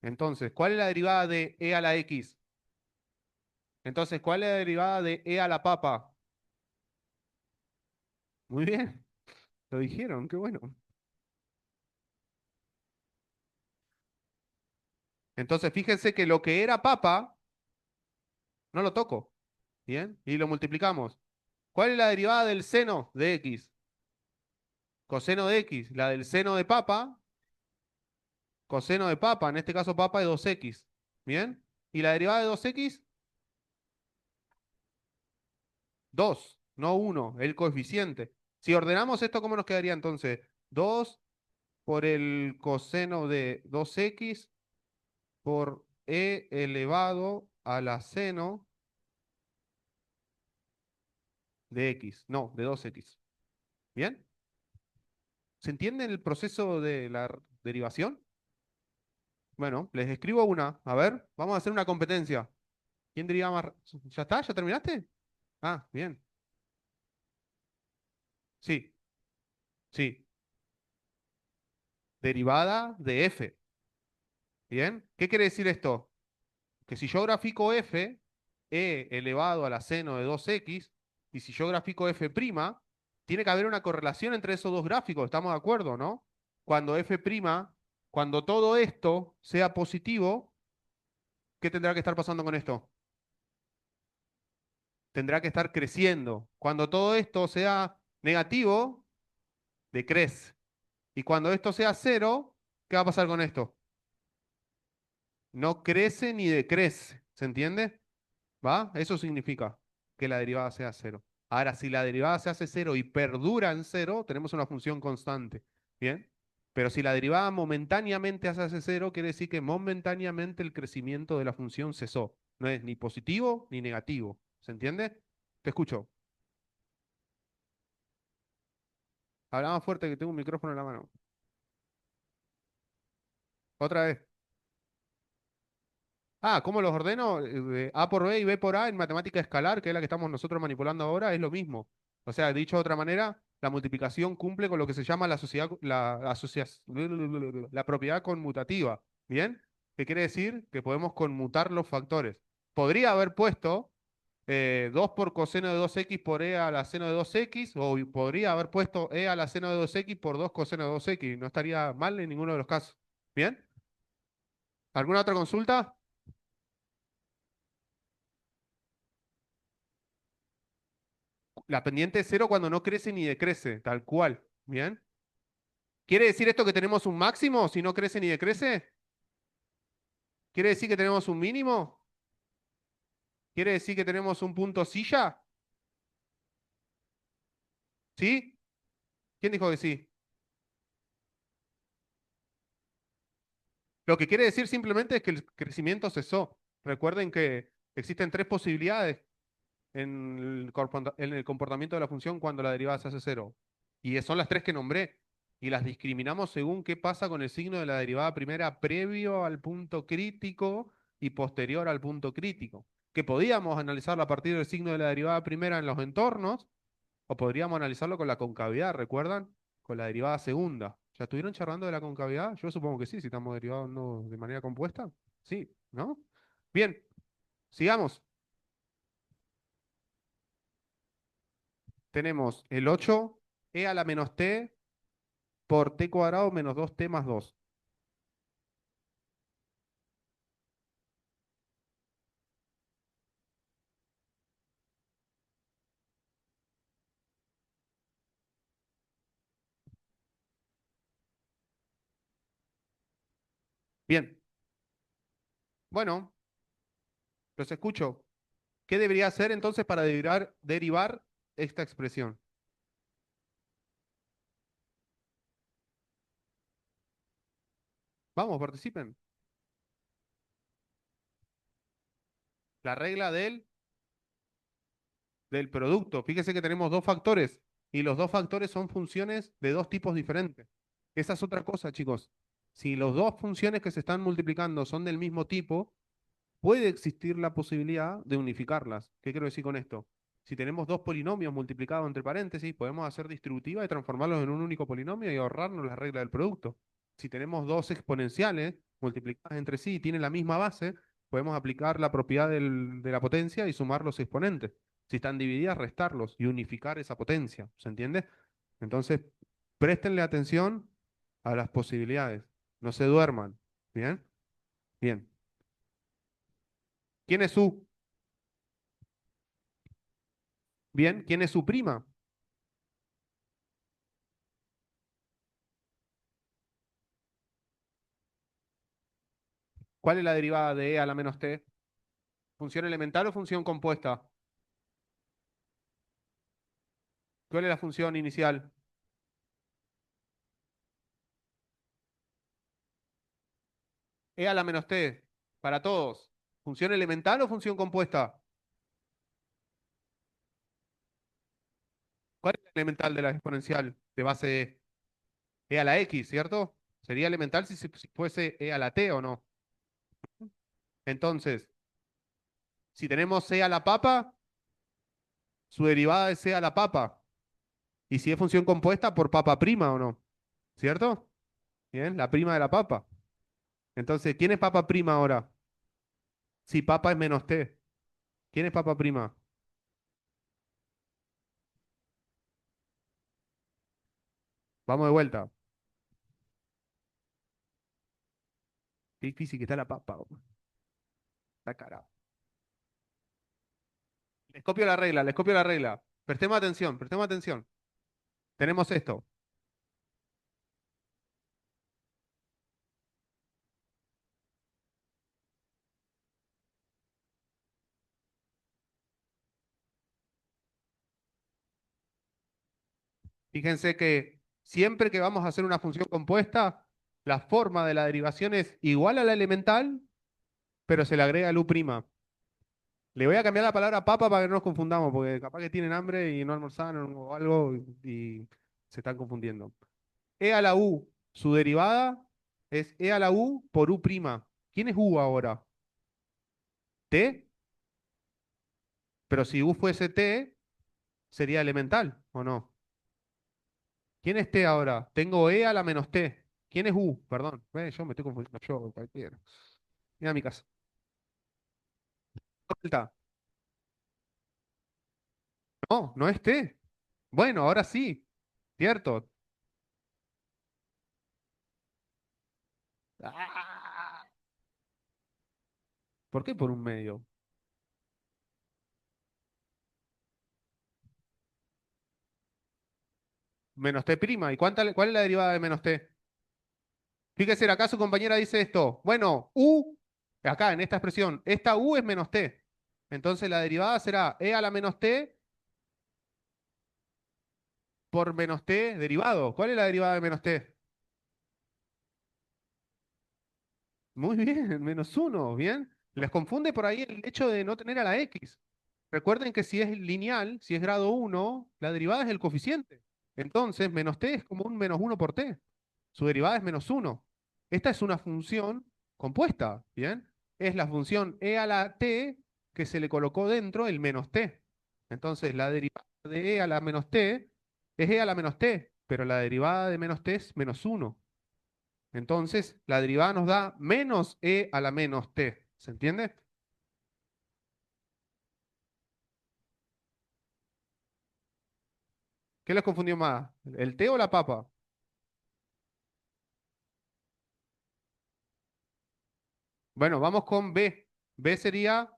Entonces, ¿cuál es la derivada de e a la x? Entonces, ¿cuál es la derivada de e a la papa? Muy bien, lo dijeron, qué bueno. Entonces, fíjense que lo que era papa, no lo toco. Bien, y lo multiplicamos. ¿Cuál es la derivada del seno de x? Coseno de x. La del seno de papa, coseno de papa, en este caso papa es 2x. Bien, y la derivada de 2x, 2, no 1, el coeficiente. Si ordenamos esto, ¿cómo nos quedaría entonces? 2 por el coseno de 2x por e elevado a la seno de x, no, de 2x. ¿Bien? ¿Se entiende el proceso de la derivación? Bueno, les escribo una. A ver, vamos a hacer una competencia. ¿Quién deriva más? ¿Ya está? ¿Ya terminaste? Ah, bien. Sí, sí. Derivada de f. ¿Bien? ¿Qué quiere decir esto? Que si yo grafico f, e elevado a la seno de 2x, y si yo grafico f', tiene que haber una correlación entre esos dos gráficos, ¿estamos de acuerdo, no? Cuando f', cuando todo esto sea positivo, ¿qué tendrá que estar pasando con esto? Tendrá que estar creciendo. Cuando todo esto sea negativo, decrece. Y cuando esto sea cero, ¿qué va a pasar con esto? No crece ni decrece, ¿se entiende? ¿Va? Eso significa que la derivada sea cero. Ahora, si la derivada se hace cero y perdura en cero, tenemos una función constante. ¿Bien? Pero si la derivada momentáneamente se hace cero, quiere decir que momentáneamente el crecimiento de la función cesó. No es ni positivo ni negativo. ¿Se entiende? Te escucho. Habla más fuerte que tengo un micrófono en la mano. Otra vez. Ah, ¿cómo los ordeno? A por B y B por A en matemática escalar, que es la que estamos nosotros manipulando ahora, es lo mismo. O sea, dicho de otra manera, la multiplicación cumple con lo que se llama la sociedad, la propiedad conmutativa. ¿Bien? ¿Qué quiere decir? Que podemos conmutar los factores. Podría haber puesto 2 por coseno de 2x por e a la seno de 2x, o podría haber puesto e a la seno de 2x por 2 coseno de 2x. No estaría mal en ninguno de los casos. ¿Bien? ¿Alguna otra consulta? La pendiente es cero cuando no crece ni decrece, tal cual. ¿Bien? ¿Quiere decir esto que tenemos un máximo si no crece ni decrece? ¿Quiere decir que tenemos un mínimo? ¿Quiere decir que tenemos un punto silla? ¿Sí? ¿Quién dijo que sí? Lo que quiere decir simplemente es que el crecimiento cesó. Recuerden que existen tres posibilidades. en el comportamiento de la función cuando la derivada se hace cero. Y son las tres que nombré. Y las discriminamos según qué pasa con el signo de la derivada primera previo al punto crítico y posterior al punto crítico. Que podíamos analizarlo a partir del signo de la derivada primera en los entornos, o podríamos analizarlo con la concavidad, ¿recuerdan? Con la derivada segunda. ¿Ya estuvieron charlando de la concavidad? Yo supongo que sí, si estamos derivando de manera compuesta. Sí, ¿no? Bien, sigamos. Tenemos el 8 e a la menos t por t cuadrado menos 2t más 2. Bien, bueno, los escucho. ¿Qué debería hacer entonces para derivar esta expresión? Vamos, participen. La regla del producto. Fíjese que tenemos dos factores y los dos factores son funciones de dos tipos diferentes. Esa es otra cosa, chicos. Si los dos funciones que se están multiplicando son del mismo tipo, puede existir la posibilidad de unificarlas. ¿Qué quiero decir con esto? Si tenemos dos polinomios multiplicados entre paréntesis, podemos hacer distributiva y transformarlos en un único polinomio y ahorrarnos la regla del producto. Si tenemos dos exponenciales multiplicadas entre sí y tienen la misma base, podemos aplicar la propiedad de la potencia y sumar los exponentes. Si están divididas, restarlos y unificar esa potencia. ¿Se entiende? Entonces, préstenle atención a las posibilidades. No se duerman. ¿Bien? Bien. ¿Quién es U? Bien, ¿quién es su prima? ¿Cuál es la derivada de e a la menos t? ¿Función elemental o función compuesta? ¿Cuál es la función inicial? E a la menos t, para todos. ¿Función elemental o función compuesta? ¿Cuál es la elemental de la exponencial de base e? E a la x, ¿cierto? Sería elemental si fuese e a la t o no. Entonces, si tenemos e a la papa, su derivada es e a la papa. Y si es función compuesta, por papa prima o no. ¿Cierto? Bien, la prima de la papa. Entonces, ¿quién es papa prima ahora? Si papa es menos t. ¿Quién es papa prima? Vamos de vuelta. Qué difícil que está la papa. Está cara. Les copio la regla, les copio la regla. Prestemos atención, prestemos atención. Tenemos esto. Fíjense que siempre que vamos a hacer una función compuesta, la forma de la derivación es igual a la elemental, pero se le agrega el u'. Le voy a cambiar la palabra papa para que no nos confundamos, porque capaz que tienen hambre y no almorzaron o algo y se están confundiendo. E a la u, su derivada es e a la u por u'. ¿Quién es u ahora? ¿T? Pero si u fuese t, sería elemental, ¿o no? ¿Quién es t ahora? Tengo e a la menos t. ¿Quién es u? Perdón, yo me estoy confundiendo yo, cualquiera. Mira mi casa. Vuelta. No, no es t. Bueno, ahora sí, cierto. Ah, ¿por qué por un medio? Menos t prima. ¿Y cuál es la derivada de menos t? Fíjese, acá su compañera dice esto. Bueno, u, acá en esta expresión, esta u es menos t. Entonces la derivada será e a la menos t por menos t derivado. ¿Cuál es la derivada de menos t? Muy bien, menos uno, bien. Les confunde por ahí el hecho de no tener a la x. Recuerden que si es lineal, si es grado 1, la derivada es el coeficiente. Entonces, menos t es como un menos 1 por t. Su derivada es menos 1. Esta es una función compuesta, ¿bien? Es la función e a la t que se le colocó dentro el menos t. Entonces, la derivada de e a la menos t es e a la menos t, pero la derivada de menos t es menos 1. Entonces, la derivada nos da menos e a la menos t. ¿Se entiende? ¿Qué les confundió más? ¿El té o la papa? Bueno, vamos con b. B sería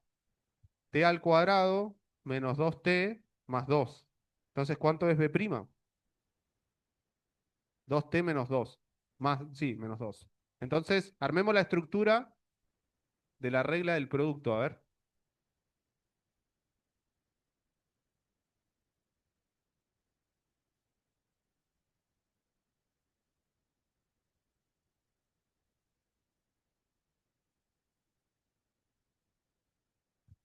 t al cuadrado menos 2t más 2. Entonces, ¿cuánto es b'? 2t menos 2. Más, sí, menos 2. Entonces, armemos la estructura de la regla del producto. A ver.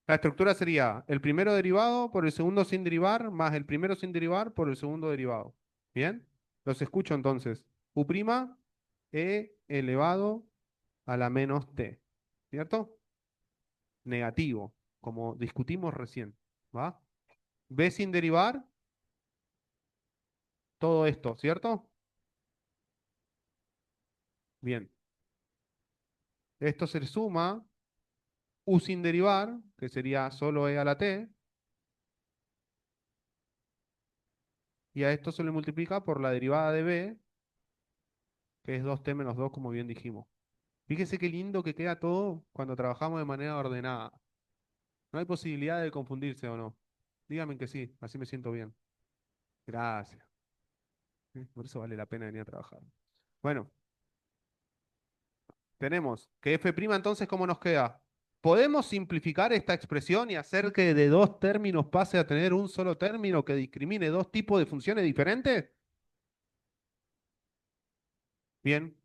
La estructura sería el primero derivado por el segundo sin derivar más el primero sin derivar por el segundo derivado. ¿Bien? Los escucho entonces. U' e elevado a la menos t. ¿Cierto? Negativo, como discutimos recién. ¿Va? B sin derivar, todo esto, ¿cierto? Bien. Esto se suma U sin derivar, que sería solo e a la t, y a esto se le multiplica por la derivada de b, que es 2t menos 2, como bien dijimos. Fíjese qué lindo que queda todo cuando trabajamos de manera ordenada. No hay posibilidad de confundirse o no. Dígame que sí, así me siento bien. Gracias. Por eso vale la pena venir a trabajar. Bueno, tenemos que f' entonces, ¿cómo nos queda? ¿Podemos simplificar esta expresión y hacer que de dos términos pase a tener un solo término que discrimine dos tipos de funciones diferentes? Bien.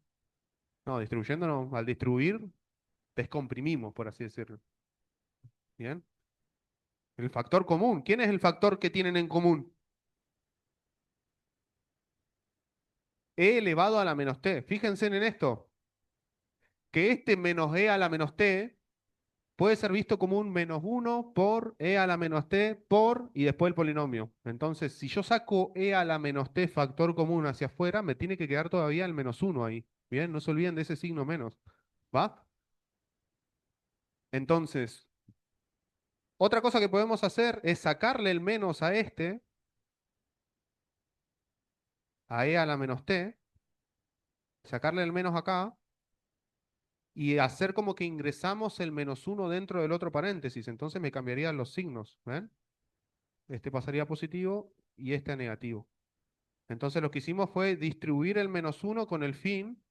No, distribuyéndonos, al distribuir, descomprimimos, por así decirlo. Bien. El factor común. ¿Quién es el factor que tienen en común? E elevado a la menos t. Fíjense en esto, que este menos e a la menos t puede ser visto como un menos 1 por e a la menos t por y después el polinomio. Entonces, si yo saco e a la menos t factor común hacia afuera, me tiene que quedar todavía el menos 1 ahí. Bien, no se olviden de ese signo menos. ¿Va? Entonces, otra cosa que podemos hacer es sacarle el menos a este, a e a la menos t, sacarle el menos acá y hacer como que ingresamos el menos 1 dentro del otro paréntesis. Entonces me cambiarían los signos. ¿Ven? Este pasaría a positivo y este a negativo. Entonces lo que hicimos fue distribuir el menos 1 con el fin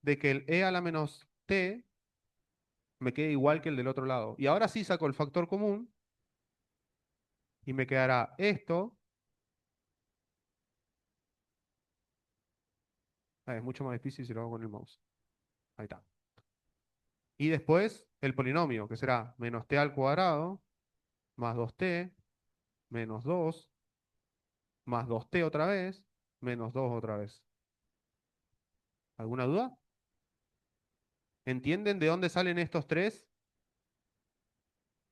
de que el e a la menos t me quede igual que el del otro lado. Y ahora sí saco el factor común y me quedará esto. Es mucho más difícil si lo hago con el mouse. Ahí está. Y después el polinomio, que será menos t al cuadrado más 2t menos 2 más 2t otra vez menos 2 otra vez. ¿Alguna duda? ¿Entienden de dónde salen estos tres?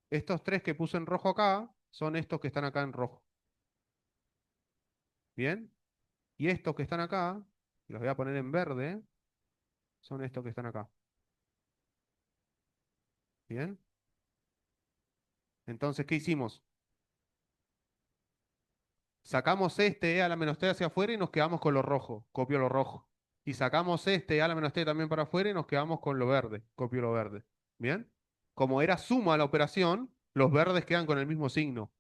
Estos tres que puse en rojo acá son estos que están acá en rojo. ¿Bien? Y estos que están acá, los voy a poner en verde, son estos que están acá. ¿Bien? Entonces, ¿qué hicimos? Sacamos este e a la menos t hacia afuera y nos quedamos con lo rojo. Copio lo rojo. Y sacamos este e a la menos t también para afuera y nos quedamos con lo verde. Copio lo verde. ¿Bien? Como era suma la operación, los verdes quedan con el mismo signo.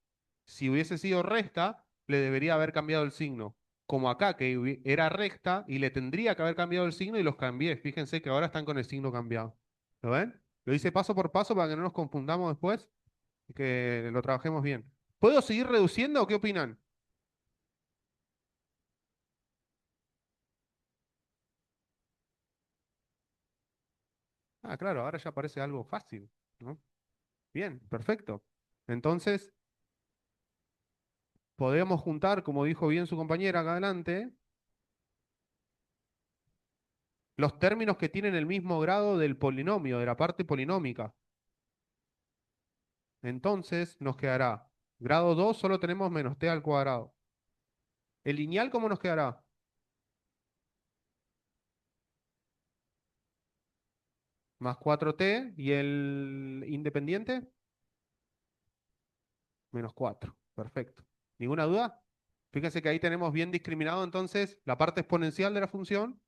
Si hubiese sido resta, le debería haber cambiado el signo. Como acá, que era recta y le tendría que haber cambiado el signo y los cambié. Fíjense que ahora están con el signo cambiado. ¿Lo ven? Lo hice paso por paso para que no nos confundamos después y que lo trabajemos bien. ¿Puedo seguir reduciendo o qué opinan? Ah, claro, ahora ya parece algo fácil, ¿no? Bien, perfecto. Entonces, podemos juntar, como dijo bien su compañera acá adelante, los términos que tienen el mismo grado del polinomio, de la parte polinómica. Entonces, nos quedará grado 2 solo tenemos menos t al cuadrado. ¿El lineal cómo nos quedará? Más 4t. ¿Y el independiente? Menos 4. Perfecto. ¿Ninguna duda? Fíjense que ahí tenemos bien discriminado entonces la parte exponencial de la función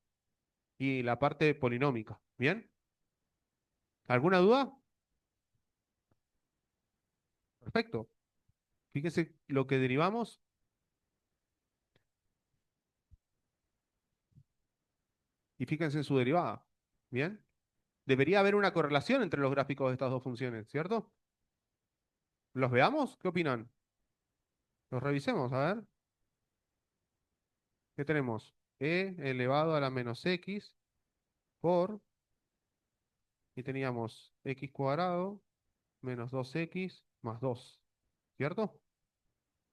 y la parte polinómica. ¿Bien? ¿Alguna duda? Perfecto. Fíjense lo que derivamos y fíjense en su derivada. ¿Bien? Debería haber una correlación entre los gráficos de estas dos funciones, ¿cierto? ¿Los veamos? ¿Qué opinan? Los revisemos, a ver. ¿Qué tenemos? E elevado a la menos x por, y teníamos x cuadrado menos 2x más 2, ¿cierto?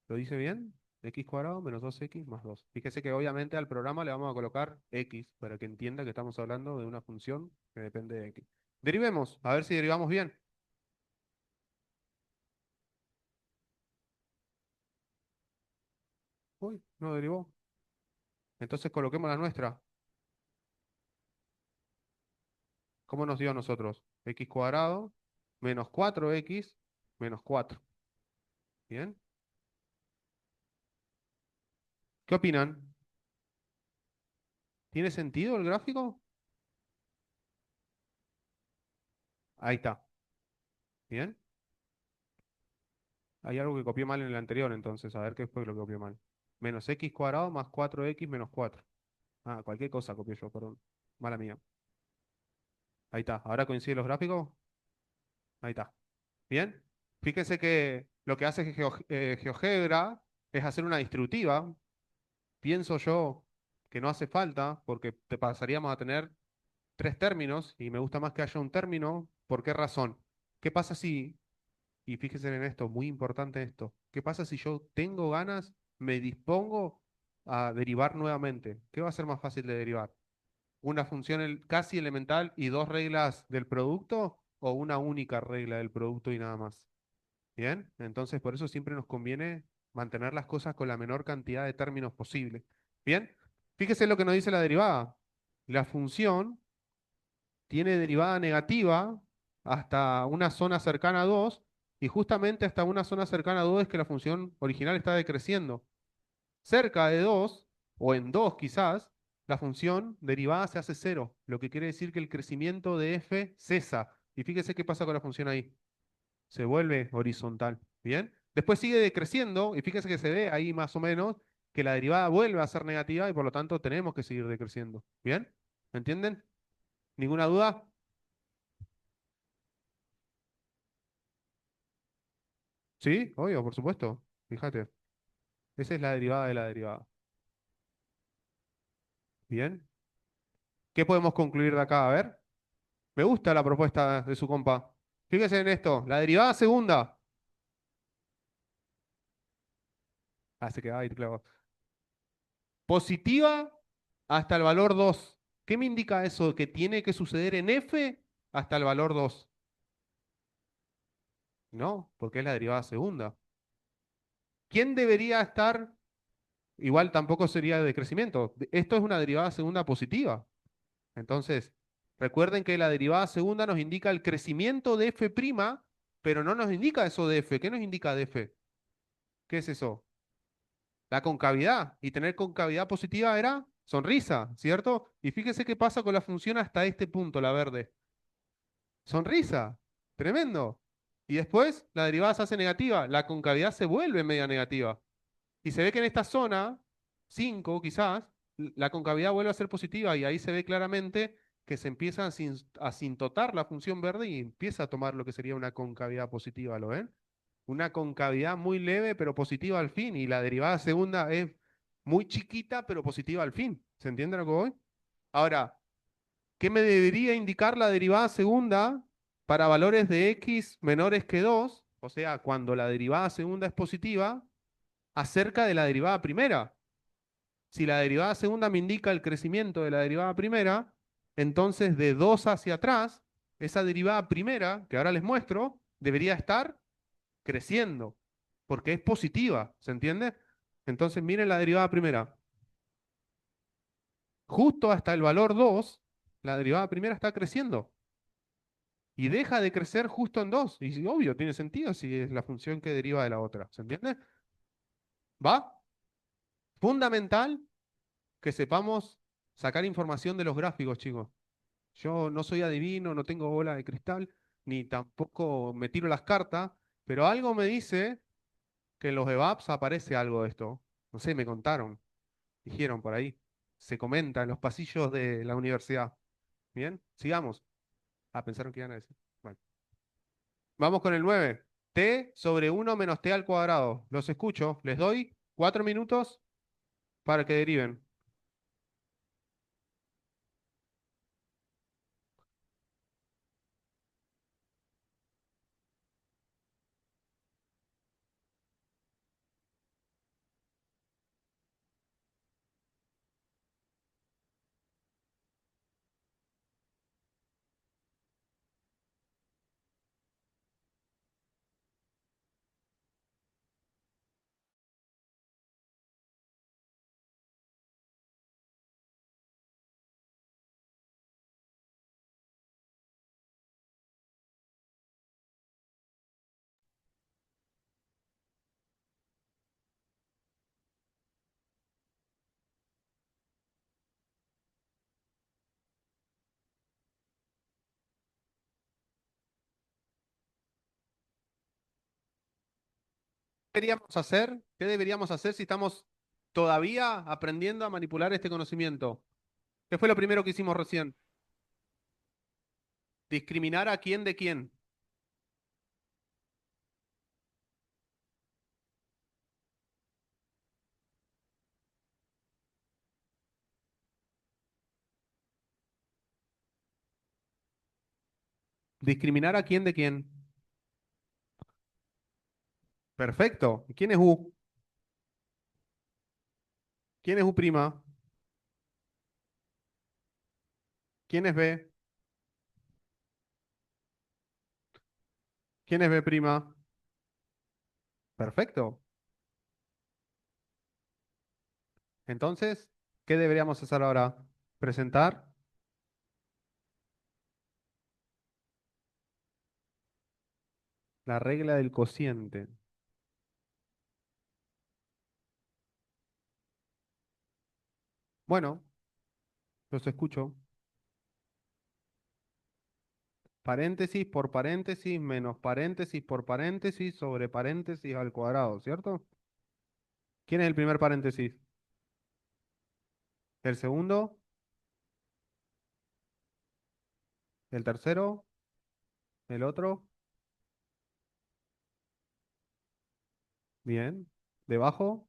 ¿Lo dice bien? X cuadrado menos 2x más 2. Fíjese que obviamente al programa le vamos a colocar x para que entienda que estamos hablando de una función que depende de x. Derivemos, a ver si derivamos bien. Uy, no derivó. Entonces coloquemos la nuestra. ¿Cómo nos dio a nosotros? X cuadrado menos 4x menos 4. ¿Bien? ¿Qué opinan? ¿Tiene sentido el gráfico? Ahí está. ¿Bien? Hay algo que copié mal en el anterior, entonces, a ver qué fue lo que copié mal. Menos x cuadrado más 4x menos 4. Ah, cualquier cosa copié yo, perdón. Mala mía. Ahí está. ¿Ahora coinciden los gráficos? Ahí está. ¿Bien? Fíjense que lo que hace GeoGebra es hacer una distributiva. Pienso yo que no hace falta, porque te pasaríamos a tener tres términos y me gusta más que haya un término. ¿Por qué razón? ¿Qué pasa si, y fíjense en esto, muy importante esto, qué pasa si yo tengo ganas, me dispongo a derivar nuevamente? ¿Qué va a ser más fácil de derivar? ¿Una función casi elemental y dos reglas del producto o una única regla del producto y nada más? Bien, entonces por eso siempre nos conviene mantener las cosas con la menor cantidad de términos posible. Bien, fíjese lo que nos dice la derivada. La función tiene derivada negativa hasta una zona cercana a 2 y justamente hasta una zona cercana a 2 es que la función original está decreciendo. Cerca de 2 o en 2 quizás, la función derivada se hace cero, lo que quiere decir que el crecimiento de f cesa. Y fíjese qué pasa con la función ahí. Se vuelve horizontal. ¿Bien? Después sigue decreciendo y fíjese que se ve ahí más o menos que la derivada vuelve a ser negativa y por lo tanto tenemos que seguir decreciendo. ¿Bien? ¿Entienden? ¿Ninguna duda? Sí, obvio, por supuesto. Fíjate. Esa es la derivada de la derivada. Bien. ¿Qué podemos concluir de acá? A ver. Me gusta la propuesta de su compa. Fíjese en esto. La derivada segunda. Ah, se quedaba ahí, claro. Positiva hasta el valor 2. ¿Qué me indica eso? Que tiene que suceder en f hasta el valor 2. No, porque es la derivada segunda. ¿Quién debería estar? Igual tampoco sería de crecimiento. Esto es una derivada segunda positiva. Entonces, recuerden que la derivada segunda nos indica el crecimiento de f', pero no nos indica eso de f. ¿Qué nos indica de f? ¿Qué es eso? La concavidad. Y tener concavidad positiva era sonrisa, ¿cierto? Y fíjese qué pasa con la función hasta este punto, la verde. Sonrisa. Tremendo. Y después la derivada se hace negativa. La concavidad se vuelve media negativa. Y se ve que en esta zona, 5 quizás, la concavidad vuelve a ser positiva y ahí se ve claramente que se empieza a asintotar la función verde y empieza a tomar lo que sería una concavidad positiva, ¿lo ven? Una concavidad muy leve pero positiva al fin y la derivada segunda es muy chiquita pero positiva al fin. ¿Se entiende lo que voy? Ahora, ¿qué me debería indicar la derivada segunda para valores de x menores que 2? O sea, cuando la derivada segunda es positiva, acerca de la derivada primera. Si la derivada segunda me indica el crecimiento de la derivada primera, entonces de 2 hacia atrás, esa derivada primera, que ahora les muestro, debería estar creciendo, porque es positiva, ¿se entiende? Entonces miren la derivada primera. Justo hasta el valor 2, la derivada primera está creciendo y deja de crecer justo en 2. Y obvio, tiene sentido si es la función que deriva de la otra, ¿se entiende? ¿Va? Fundamental que sepamos sacar información de los gráficos, chicos. Yo no soy adivino, no tengo bola de cristal, ni tampoco me tiro las cartas, pero algo me dice que en los EVAPs aparece algo de esto. No sé, me contaron, dijeron por ahí. Se comenta en los pasillos de la universidad. Bien, sigamos. Ah, pensaron que iban a decir. Bueno, vamos con el 9. T sobre 1 menos T al cuadrado. Los escucho. Les doy 4 minutos para que deriven. Deberíamos hacer? ¿Qué deberíamos hacer si estamos todavía aprendiendo a manipular este conocimiento? ¿Qué fue lo primero que hicimos recién? Discriminar a quién de quién. Discriminar a quién de quién. Perfecto. ¿Y quién es U? ¿Quién es U prima? ¿Quién es B? ¿Quién es B prima? Perfecto. Entonces, ¿qué deberíamos hacer ahora? Presentar la regla del cociente. Bueno, los escucho. Paréntesis por paréntesis menos paréntesis por paréntesis sobre paréntesis al cuadrado, ¿cierto? ¿Quién es el primer paréntesis? ¿El segundo? ¿El tercero? ¿El otro? Bien. ¿Debajo?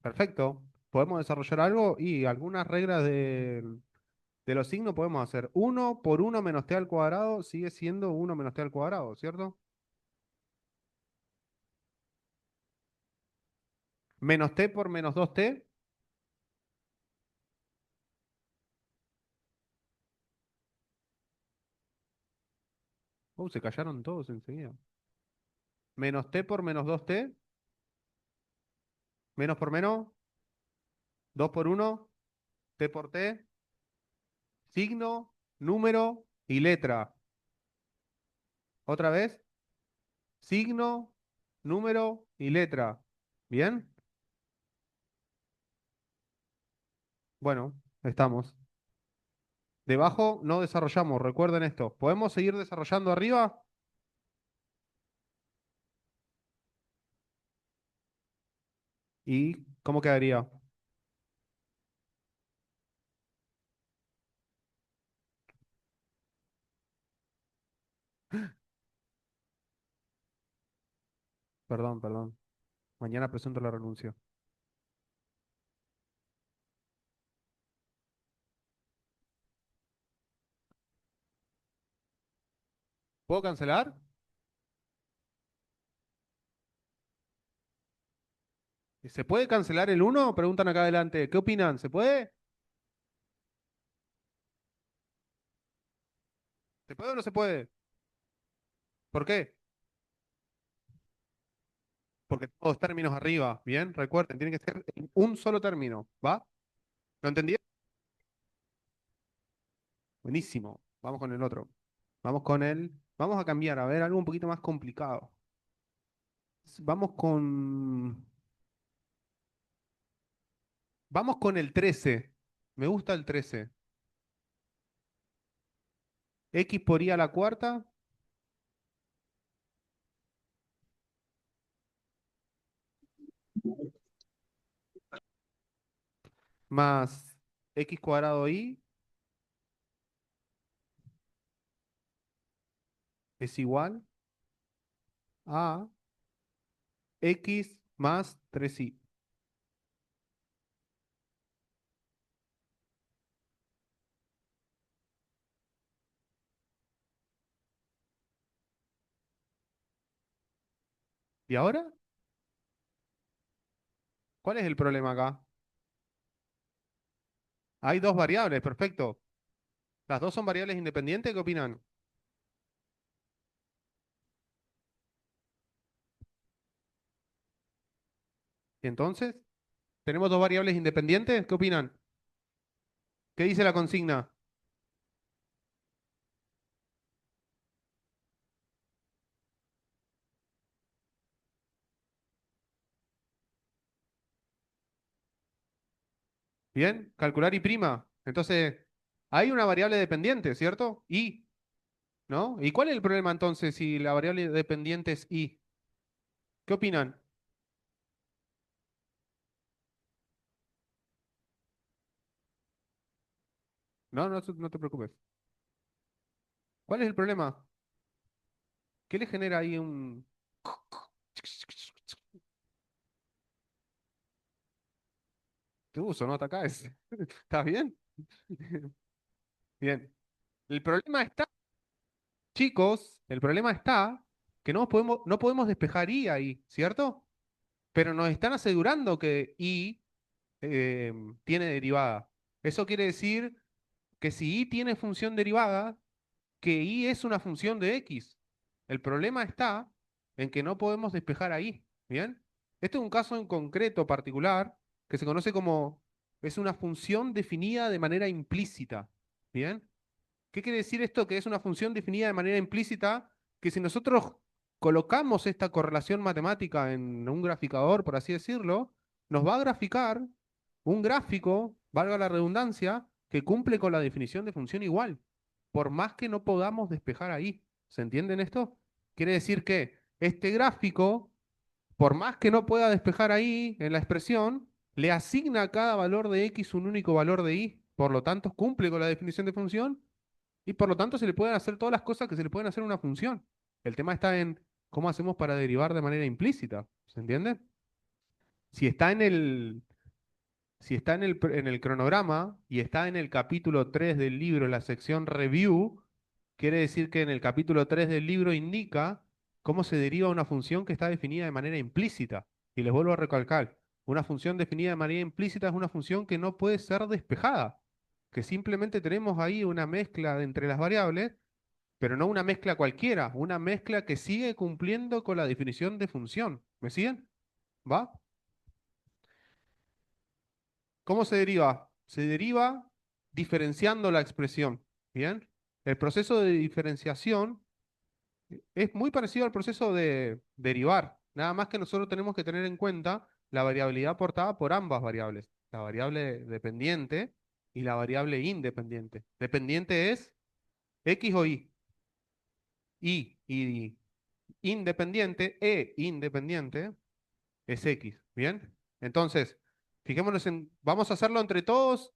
Perfecto. ¿Podemos desarrollar algo? Y algunas reglas de los signos podemos hacer. Uno por uno menos t al cuadrado sigue siendo uno menos t al cuadrado, ¿cierto? Menos t por menos 2t. Se callaron todos enseguida. Menos t por menos 2t. Menos por menos. 2 por uno. T por t. Signo, número y letra. Otra vez. Signo, número y letra. ¿Bien? Bueno, estamos. Debajo no desarrollamos, recuerden esto. ¿Podemos seguir desarrollando arriba? ¿Y cómo quedaría? Perdón, perdón. Mañana presento la renuncia. puedo cancelar? ¿Se puede cancelar el uno? Preguntan acá adelante. ¿Qué opinan? ¿Se puede? ¿Se puede o no se puede? ¿Por qué? Porque todos términos arriba, ¿bien? Recuerden, tiene que ser en un solo término, ¿va? ¿Lo entendí? Buenísimo. Vamos con el otro. Vamos con el... Vamos a cambiar, a ver, algo un poquito más complicado. Vamos con... Vamos con el 13. Me gusta el 13. X por y a la cuarta más x cuadrado y es igual a x más 3y. ¿Y ahora? ¿Cuál es el problema acá? Hay dos variables, perfecto. ¿Las dos son variables independientes? ¿Qué opinan? ¿Y entonces? ¿Tenemos dos variables independientes? ¿Qué opinan? ¿Qué dice la consigna? Bien, calcular y prima. Entonces, hay una variable dependiente, ¿cierto? Y, ¿no? ¿Y cuál es el problema entonces si la variable dependiente es y? ¿Qué opinan? No, no, no te preocupes. ¿Cuál es el problema? ¿Qué le genera ahí un... Te uso, ¿no? Te caes. ¿Estás bien? Bien. El problema está, chicos, el problema está que no podemos despejar i ahí, ¿cierto? Pero nos están asegurando que i tiene derivada. Eso quiere decir que si i tiene función derivada, que y es una función de x. El problema está en que no podemos despejar ahí, ¿bien? Este es un caso en concreto particular que se conoce como es una función definida de manera implícita, ¿bien? ¿Qué quiere decir esto? Que es una función definida de manera implícita, que si nosotros colocamos esta correlación matemática en un graficador, por así decirlo, nos va a graficar un gráfico, valga la redundancia, que cumple con la definición de función igual, por más que no podamos despejar ahí. ¿Se entiende esto? Quiere decir que este gráfico, por más que no pueda despejar ahí en la expresión, le asigna a cada valor de x un único valor de y, por lo tanto cumple con la definición de función y por lo tanto se le pueden hacer todas las cosas que se le pueden hacer a una función. El tema está en cómo hacemos para derivar de manera implícita. ¿Se entiende? Si está en el, si está en el cronograma y está en el capítulo 3 del libro, en la sección review, quiere decir que en el capítulo 3 del libro indica cómo se deriva una función que está definida de manera implícita. Y les vuelvo a recalcar, una función definida de manera implícita es una función que no puede ser despejada, que simplemente tenemos ahí una mezcla entre las variables, pero no una mezcla cualquiera, una mezcla que sigue cumpliendo con la definición de función. ¿Me siguen? ¿Va? ¿Cómo se deriva? Se deriva diferenciando la expresión. ¿Bien? El proceso de diferenciación es muy parecido al proceso de derivar. Nada más que nosotros tenemos que tener en cuenta la variabilidad aportada por ambas variables. La variable dependiente y la variable independiente. Dependiente es X o Y. Y independiente es X. ¿Bien? Entonces, fijémonos en, vamos a hacerlo entre todos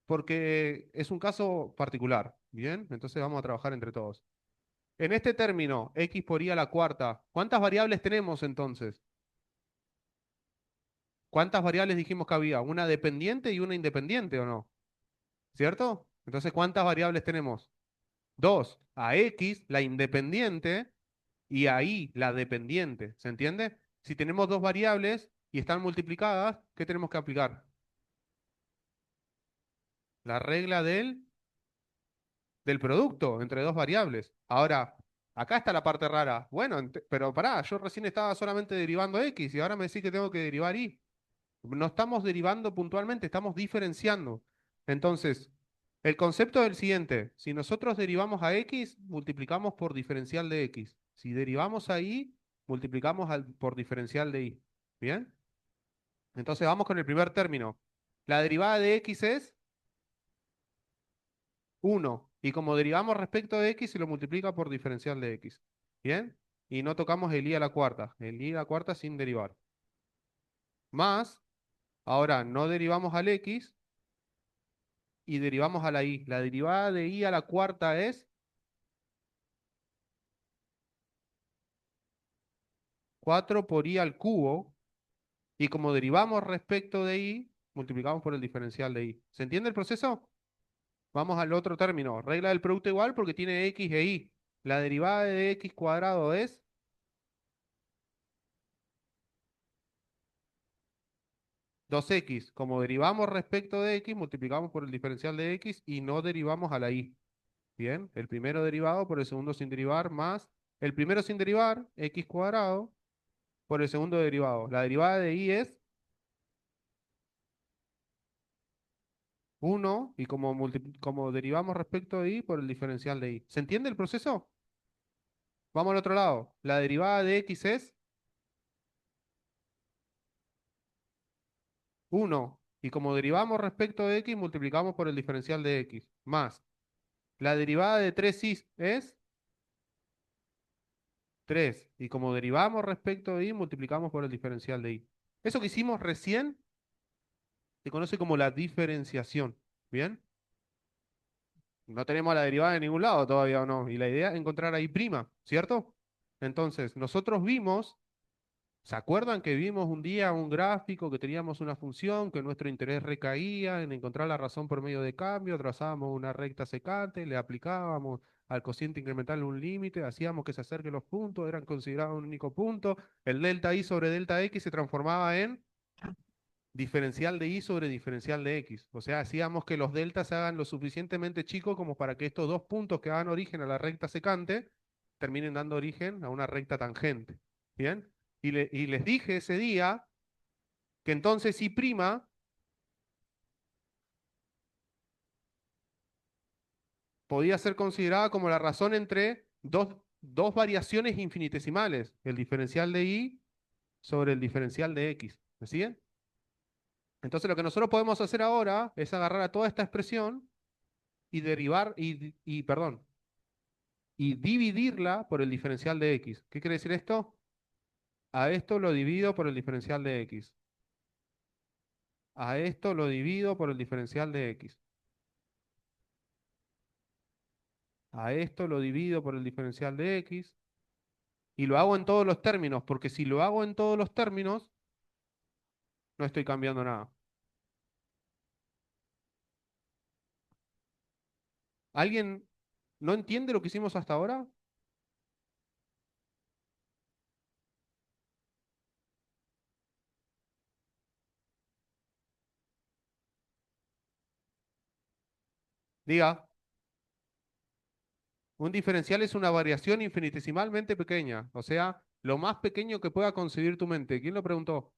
porque es un caso particular. ¿Bien? Entonces vamos a trabajar entre todos. En este término, x por y a la cuarta, ¿cuántas variables tenemos entonces? ¿Cuántas variables dijimos que había? ¿Una dependiente y una independiente o no? ¿Cierto? Entonces, ¿cuántas variables tenemos? 2, a X, la independiente, y a Y, la dependiente. ¿Se entiende? Si tenemos dos variables y están multiplicadas, ¿qué tenemos que aplicar? La regla del producto entre dos variables. Ahora, acá está la parte rara. Bueno, pero pará, yo recién estaba solamente derivando X y ahora me decís que tengo que derivar Y. No estamos derivando puntualmente, estamos diferenciando. Entonces, el concepto es el siguiente. Si nosotros derivamos a X, multiplicamos por diferencial de X. Si derivamos a Y, multiplicamos por diferencial de Y. ¿Bien? Entonces vamos con el primer término. La derivada de X es 1. Y como derivamos respecto de X, se lo multiplica por diferencial de X. ¿Bien? Y no tocamos el Y a la cuarta. El Y a la cuarta sin derivar. Más, ahora no derivamos al X y derivamos a la Y. La derivada de Y a la cuarta es 4 por Y al cubo. Y como derivamos respecto de Y, multiplicamos por el diferencial de Y. ¿Se entiende el proceso? Vamos al otro término. Regla del producto igual porque tiene X e Y. La derivada de X cuadrado es 2X. Como derivamos respecto de X, multiplicamos por el diferencial de X y no derivamos a la Y. Bien, el primero derivado por el segundo sin derivar más el primero sin derivar, X cuadrado, por el segundo derivado. La derivada de Y es 1 y como derivamos respecto de Y por el diferencial de Y. ¿Se entiende el proceso? Vamos al otro lado. La derivada de X es 1 y como derivamos respecto de X, multiplicamos por el diferencial de X. Más la derivada de 3Y es 3 y como derivamos respecto de Y, multiplicamos por el diferencial de Y. Eso que hicimos recién se conoce como la diferenciación. ¿Bien? No tenemos la derivada en ningún lado todavía o no. Y la idea es encontrar ahí prima, ¿cierto? Entonces, nosotros vimos, ¿se acuerdan que vimos un día un gráfico que teníamos una función, que nuestro interés recaía en encontrar la razón por medio de cambio, trazábamos una recta secante, le aplicábamos al cociente incremental un límite, hacíamos que se acerquen los puntos, eran considerados un único punto, el delta i sobre delta x se transformaba en diferencial de y sobre diferencial de x. O sea, hacíamos que los deltas se hagan lo suficientemente chicos como para que estos dos puntos que hagan origen a la recta secante terminen dando origen a una recta tangente. ¿Bien? Y les dije ese día que entonces y' podía ser considerada como la razón entre dos variaciones infinitesimales, el diferencial de y sobre el diferencial de x. ¿Me siguen? Entonces lo que nosotros podemos hacer ahora es agarrar a toda esta expresión y derivar, perdón, y dividirla por el diferencial de x. ¿Qué quiere decir esto? A esto lo divido por el diferencial de x. A esto lo divido por el diferencial de x. A esto lo divido por el diferencial de x. Y lo hago en todos los términos, porque si lo hago en todos los términos, no estoy cambiando nada. ¿Alguien no entiende lo que hicimos hasta ahora? Diga, un diferencial es una variación infinitesimalmente pequeña, o sea, lo más pequeño que pueda concebir tu mente. ¿Quién lo preguntó?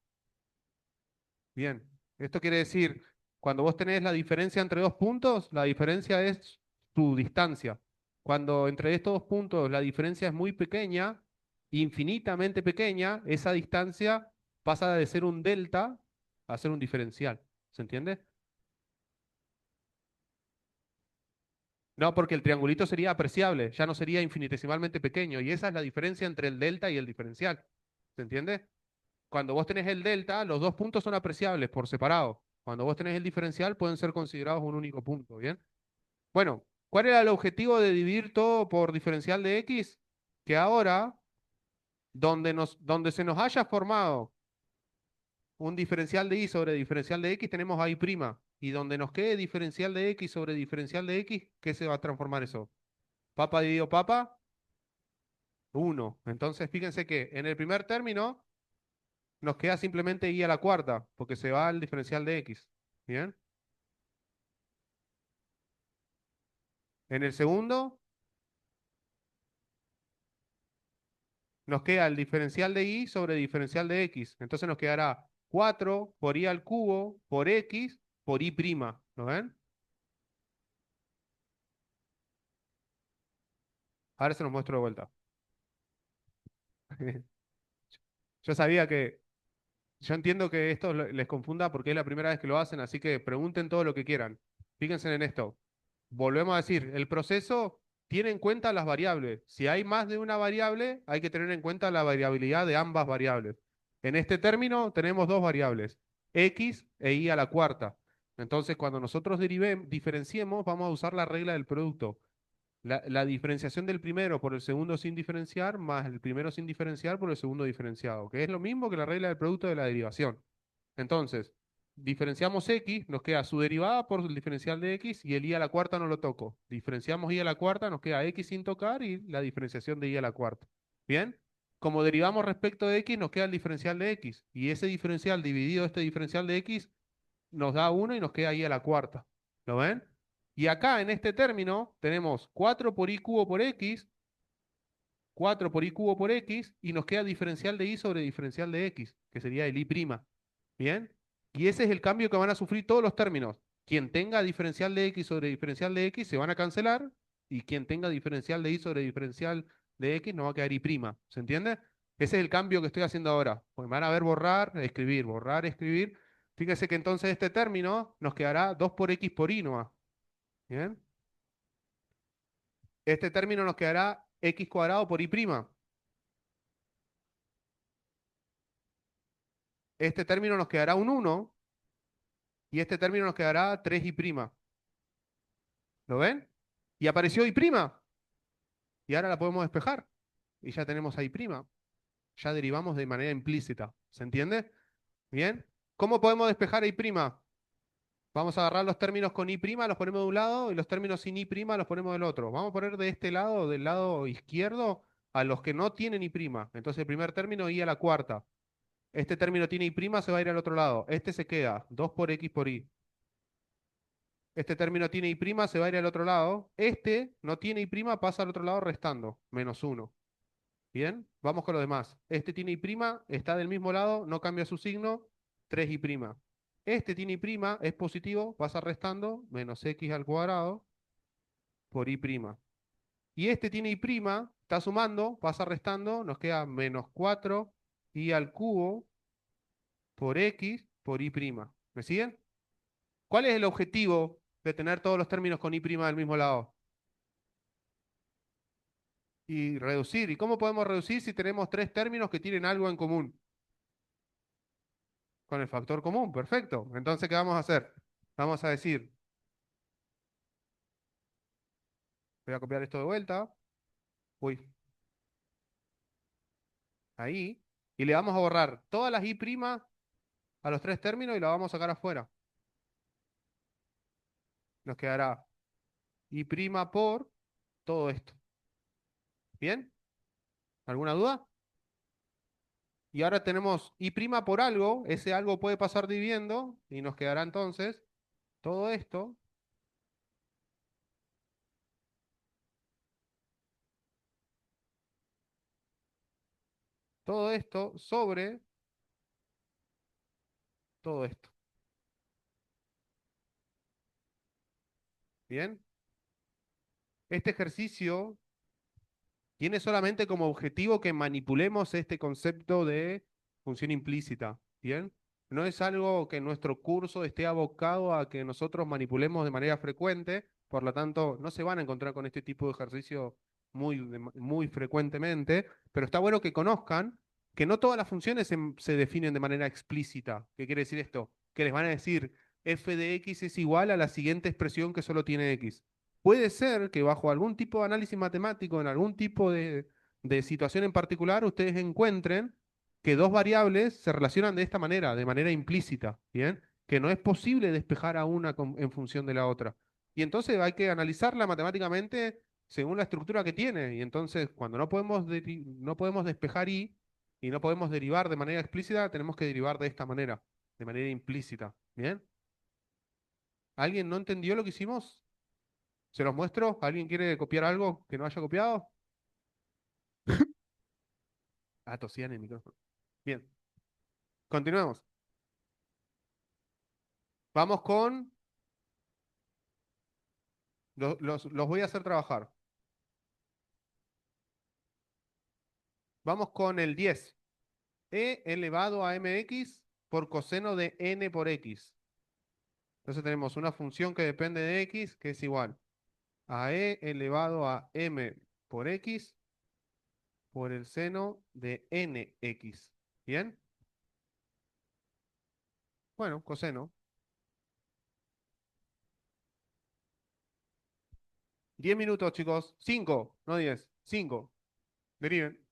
Bien, esto quiere decir, cuando vos tenés la diferencia entre dos puntos, la diferencia es tu distancia. Cuando entre estos dos puntos la diferencia es muy pequeña, infinitamente pequeña, esa distancia pasa de ser un delta a ser un diferencial. ¿Se entiende? No, porque el triangulito sería apreciable, ya no sería infinitesimalmente pequeño, y esa es la diferencia entre el delta y el diferencial. ¿Se entiende? Cuando vos tenés el delta, los dos puntos son apreciables por separado. Cuando vos tenés el diferencial, pueden ser considerados un único punto, ¿bien? Bueno, ¿cuál era el objetivo de dividir todo por diferencial de x? Que ahora, donde se nos haya formado un diferencial de y sobre diferencial de x, tenemos a y'. Y donde nos quede diferencial de x sobre diferencial de x, ¿qué se va a transformar eso? Papa dividido papa, 1. Entonces, fíjense que en el primer término nos queda simplemente y a la cuarta, porque se va al diferencial de x. ¿Bien? En el segundo nos queda el diferencial de y sobre diferencial de x. Entonces nos quedará 4 por y al cubo por x por y prima. ¿Lo ven? Ahora se los muestro de vuelta. Yo sabía que, yo entiendo que esto les confunda porque es la primera vez que lo hacen, así que pregunten todo lo que quieran. Fíjense en esto. Volvemos a decir, el proceso tiene en cuenta las variables. Si hay más de una variable, hay que tener en cuenta la variabilidad de ambas variables. En este término tenemos dos variables, x e y a la cuarta. Entonces, cuando nosotros diferenciemos, vamos a usar la regla del producto. La diferenciación del primero por el segundo sin diferenciar, más el primero sin diferenciar por el segundo diferenciado, que es lo mismo que la regla del producto de la derivación. Entonces, diferenciamos x, nos queda su derivada por el diferencial de x y el y a la cuarta no lo toco. Diferenciamos y a la cuarta, nos queda x sin tocar y la diferenciación de y a la cuarta. ¿Bien? Como derivamos respecto de x, nos queda el diferencial de x. Y ese diferencial dividido este diferencial de x nos da 1 y nos queda y a la cuarta. ¿Lo ven? Y acá en este término tenemos 4 por y cubo por x, 4 por y cubo por x, y nos queda diferencial de y sobre diferencial de x, que sería el y'. ¿Bien? Y ese es el cambio que van a sufrir todos los términos. Quien tenga diferencial de x sobre diferencial de x se van a cancelar, y quien tenga diferencial de y sobre diferencial de x no va a quedar y'. ¿Se entiende? Ese es el cambio que estoy haciendo ahora. Pues van a ver borrar, escribir, borrar, escribir. Fíjense que entonces este término nos quedará 2 por x por y nomás. ¿Bien? Este término nos quedará x cuadrado por y'. Este término nos quedará un 1 y este término nos quedará 3y'. ¿Lo ven? Y apareció y'. Y ahora la podemos despejar. Y ya tenemos a y'. Ya derivamos de manera implícita. ¿Se entiende? Bien. ¿Cómo podemos despejar a y'? Vamos a agarrar los términos con y', los ponemos de un lado, y los términos sin y' los ponemos del otro. Vamos a poner de este lado, del lado izquierdo, a los que no tienen y'. Entonces el primer término y a la cuarta. Este término tiene y', se va a ir al otro lado. Este se queda, 2 por x por y. Este término tiene y', se va a ir al otro lado. Este no tiene y', pasa al otro lado restando, menos 1. Bien, vamos con lo demás. Este tiene y', está del mismo lado, no cambia su signo, 3y'. Este tiene y', es positivo, pasa restando, menos x al cuadrado por y'. Y este tiene y', está sumando, pasa restando, nos queda menos 4 y al cubo por x por y'. ¿Me siguen? ¿Cuál es el objetivo de tener todos los términos con y' del mismo lado? Y reducir. ¿Y cómo podemos reducir si tenemos tres términos que tienen algo en común? Con el factor común, perfecto. Entonces, ¿qué vamos a hacer? Vamos a decir, voy a copiar esto de vuelta. Uy, ahí. Y le vamos a borrar todas las y' a los tres términos y la vamos a sacar afuera. Nos quedará y' por todo esto. ¿Bien? ¿Alguna duda? Y ahora tenemos y' por algo, ese algo puede pasar dividiendo y nos quedará entonces todo esto, sobre todo esto. ¿Bien? Este ejercicio tiene solamente como objetivo que manipulemos este concepto de función implícita. ¿Bien? No es algo que nuestro curso esté abocado a que nosotros manipulemos de manera frecuente, por lo tanto, no se van a encontrar con este tipo de ejercicio muy frecuentemente, pero está bueno que conozcan que no todas las funciones se definen de manera explícita. ¿Qué quiere decir esto? Que les van a decir f de x es igual a la siguiente expresión que solo tiene x. Puede ser que bajo algún tipo de análisis matemático, en algún tipo de situación en particular, ustedes encuentren que dos variables se relacionan de manera implícita, ¿bien? Que no es posible despejar a una en función de la otra. Y entonces hay que analizarla matemáticamente según la estructura que tiene. Y entonces, cuando no podemos despejar y no podemos derivar de manera explícita, tenemos que derivar de esta manera, de manera implícita. ¿Bien? ¿Alguien no entendió lo que hicimos? ¿Se los muestro? ¿Alguien quiere copiar algo que no haya copiado? Ah, tosía en el micrófono. Bien, continuemos. Vamos con... los voy a hacer trabajar. Vamos con el 10. E elevado a mx por coseno de n por x. Entonces tenemos una función que depende de x, que es igual a e elevado a m por x por el seno de nx. ¿Bien? Bueno, coseno. 10 minutos, chicos. 5, no 10. 5. Deriven.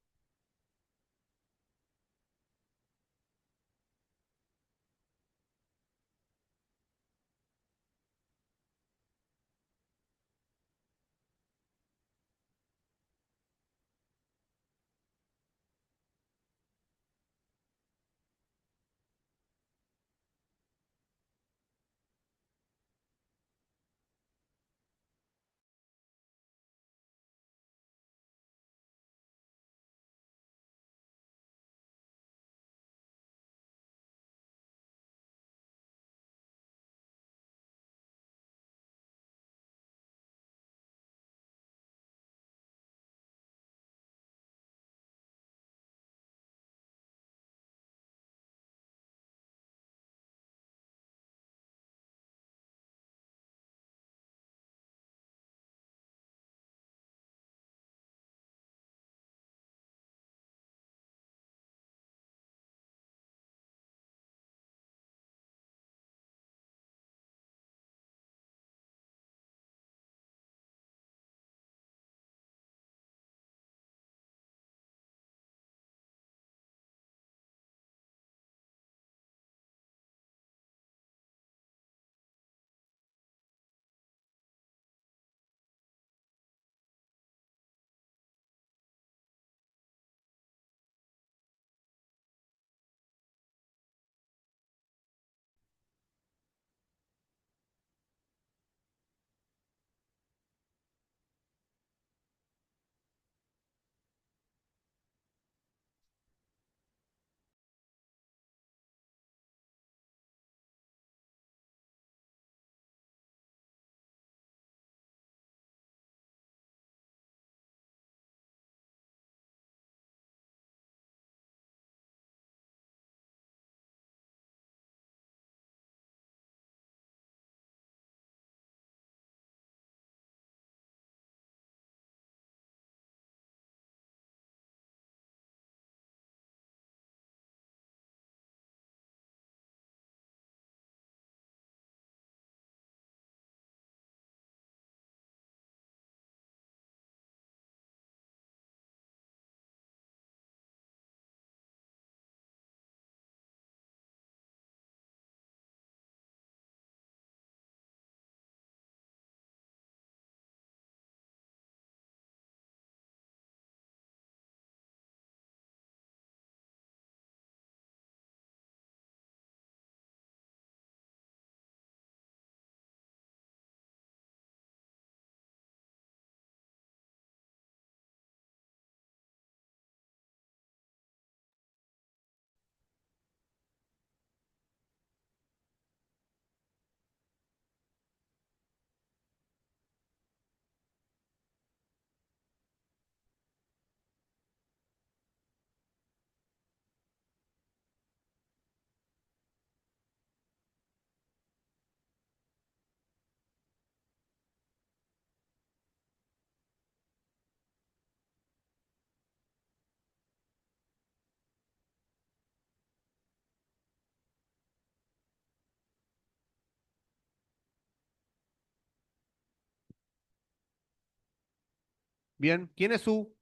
Bien, ¿quién es U?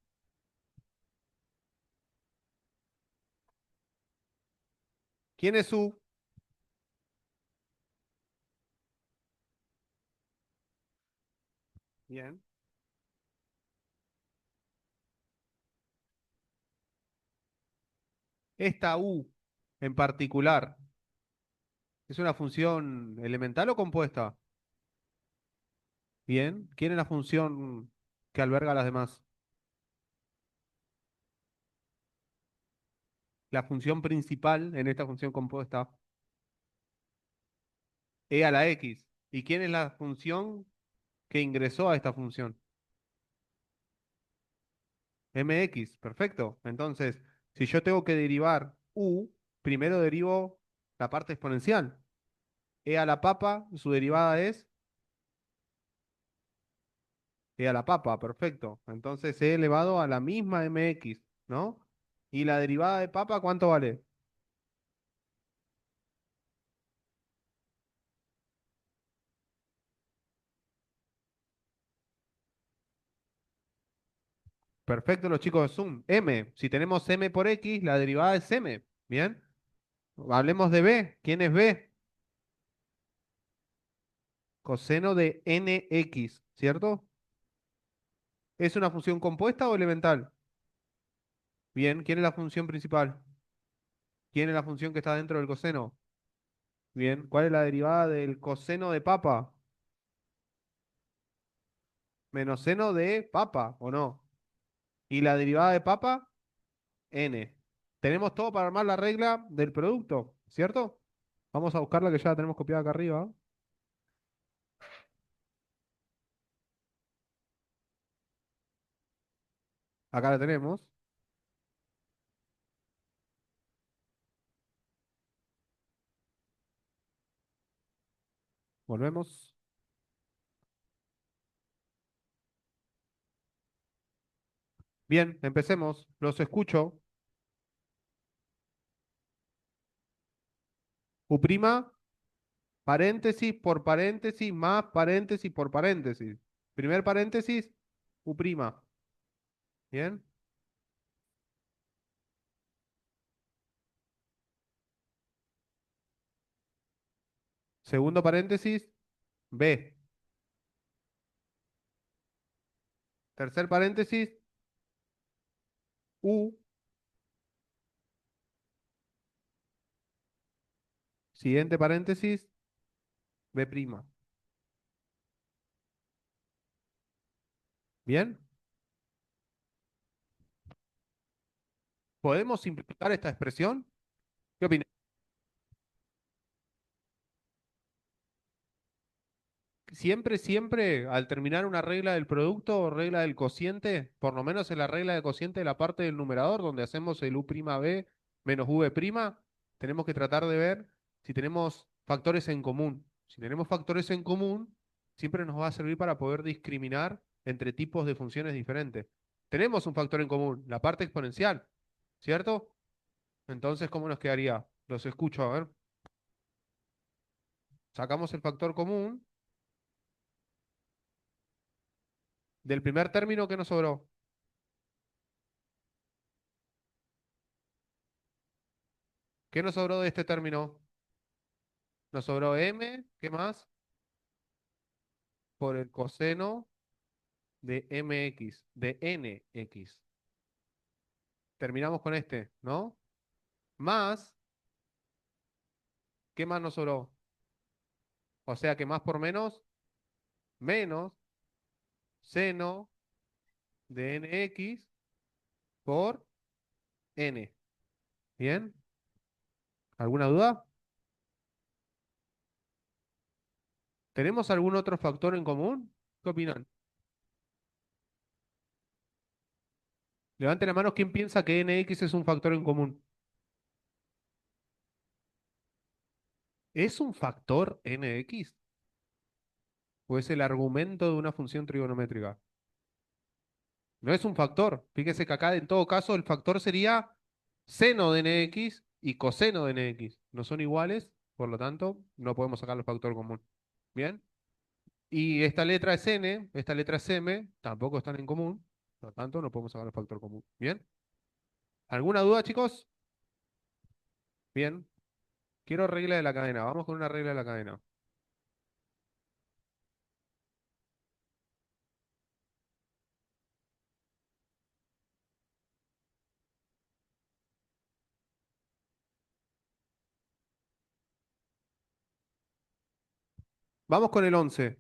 ¿Quién es U? Bien. Esta U en particular, ¿es una función elemental o compuesta? Bien. ¿Quién es la función que alberga a las demás? La función principal en esta función compuesta, e a la x. ¿Y quién es la función que ingresó a esta función? Mx, perfecto. Entonces, si yo tengo que derivar u, primero derivo la parte exponencial. E a la papa, su derivada es e a la papa, perfecto. Entonces, e elevado a la misma mx, ¿no? ¿Y la derivada de papa cuánto vale? Perfecto, los chicos de Zoom. M, si tenemos m por x, la derivada es m. Bien. Hablemos de b. ¿Quién es b? Coseno de nx, ¿cierto? ¿Es una función compuesta o elemental? Bien, ¿quién es la función principal? ¿Quién es la función que está dentro del coseno? Bien, ¿cuál es la derivada del coseno de papa? Menos seno de papa, ¿o no? ¿Y la derivada de papa? N. Tenemos todo para armar la regla del producto, ¿cierto? Vamos a buscarla que ya la tenemos copiada acá arriba. Acá la tenemos. Volvemos. Bien, empecemos. Los escucho. U', paréntesis por paréntesis más paréntesis por paréntesis. Primer paréntesis, U'. Bien. Segundo paréntesis, B. Tercer paréntesis, U. Siguiente paréntesis, B'. Bien. ¿Podemos simplificar esta expresión? ¿Qué opinas? Siempre, siempre, al terminar una regla del producto o regla del cociente, por lo menos en la regla del cociente de la parte del numerador, donde hacemos el u'b menos v', tenemos que tratar de ver si tenemos factores en común. Si tenemos factores en común, siempre nos va a servir para poder discriminar entre tipos de funciones diferentes. Tenemos un factor en común, la parte exponencial, ¿cierto? Entonces, ¿cómo nos quedaría? Los escucho, a ver. Sacamos el factor común del primer término que nos sobró. ¿Qué nos sobró de este término? Nos sobró m, ¿qué más? Por el coseno de mx, de nx. Terminamos con este, ¿no? Más, ¿qué más nos sobró? O sea que más por menos, menos seno de nx por n. ¿Bien? ¿Alguna duda? ¿Tenemos algún otro factor en común? ¿Qué opinan? Levanten la mano quien piensa que nx es un factor en común. ¿Es un factor nx? ¿O es el argumento de una función trigonométrica? No es un factor. Fíjese que acá en todo caso el factor sería seno de nx y coseno de nx. No son iguales, por lo tanto no podemos sacar el factor común. ¿Bien? Y esta letra es n, esta letra es m, tampoco están en común, por lo tanto no podemos sacar el factor común. ¿Bien? ¿Alguna duda, chicos? Bien. Quiero regla de la cadena. Vamos con una regla de la cadena. Vamos con el 11.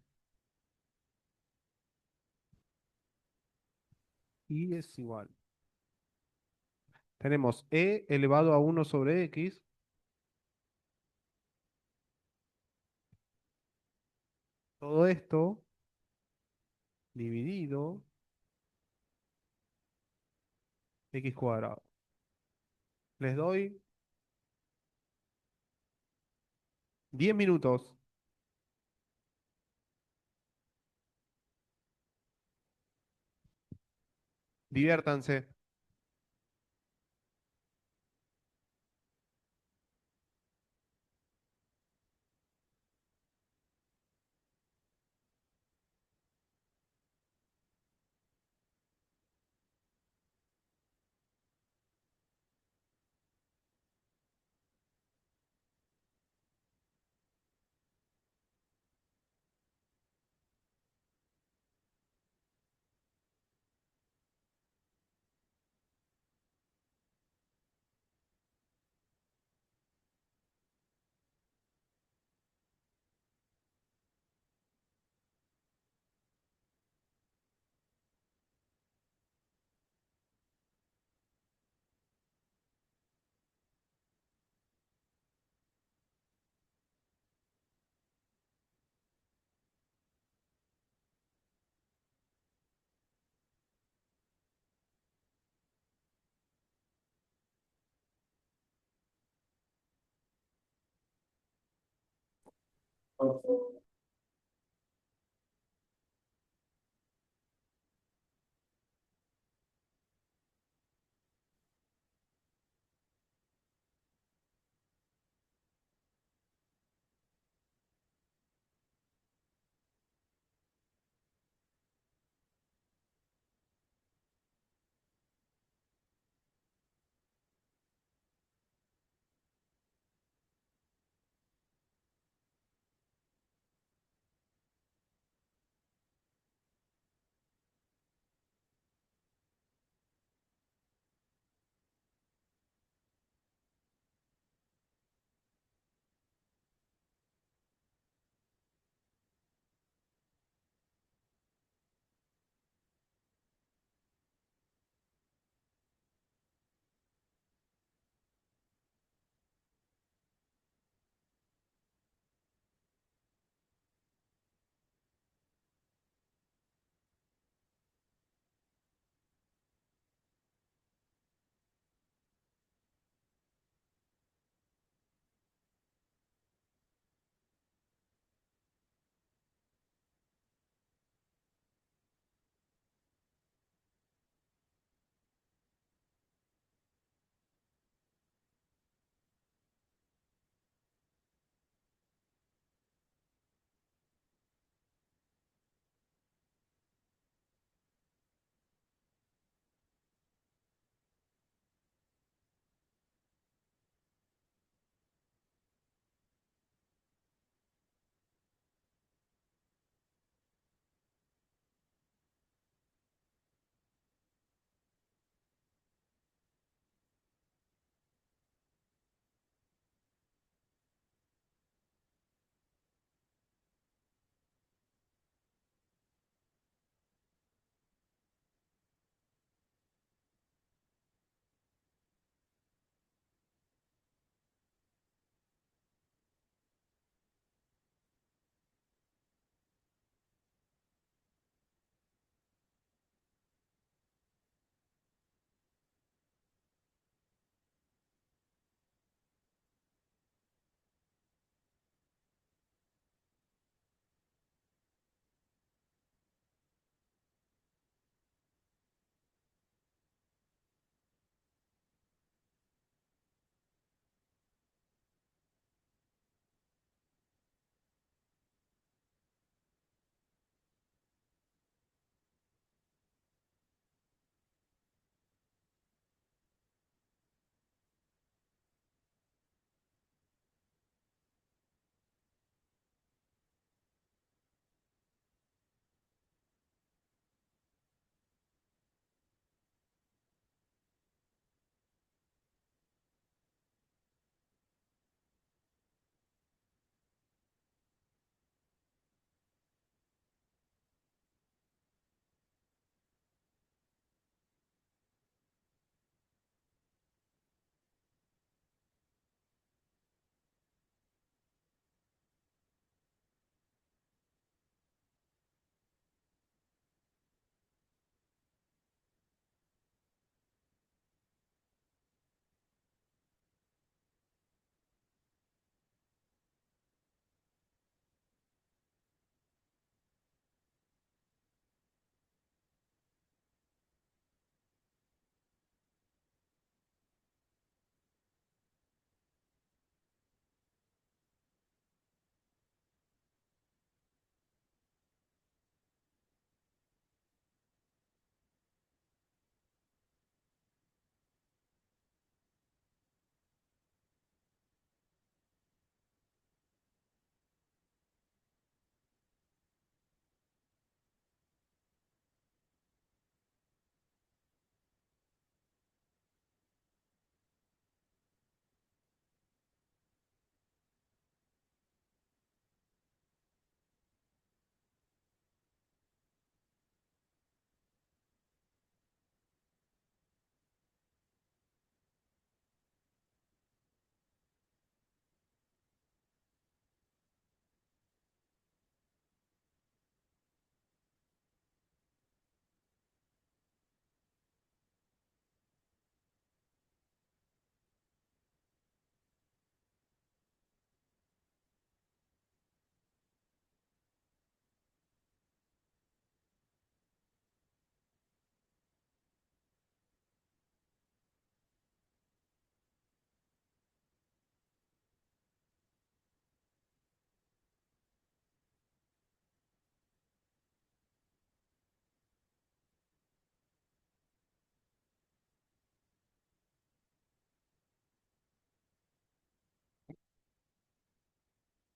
Y es igual. Tenemos e elevado a 1 sobre x. Todo esto dividido x cuadrado. Les doy 10 minutos. Diviértanse.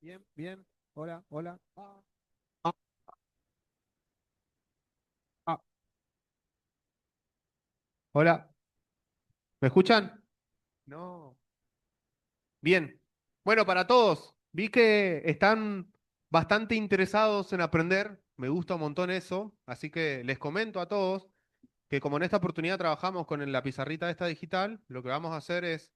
Bien, bien. Hola, hola. Ah, ah. Hola. ¿Me escuchan? No. Bien. Bueno, para todos, vi que están bastante interesados en aprender. Me gusta un montón eso. Así que les comento a todos que como en esta oportunidad trabajamos con la pizarrita esta digital, lo que vamos a hacer es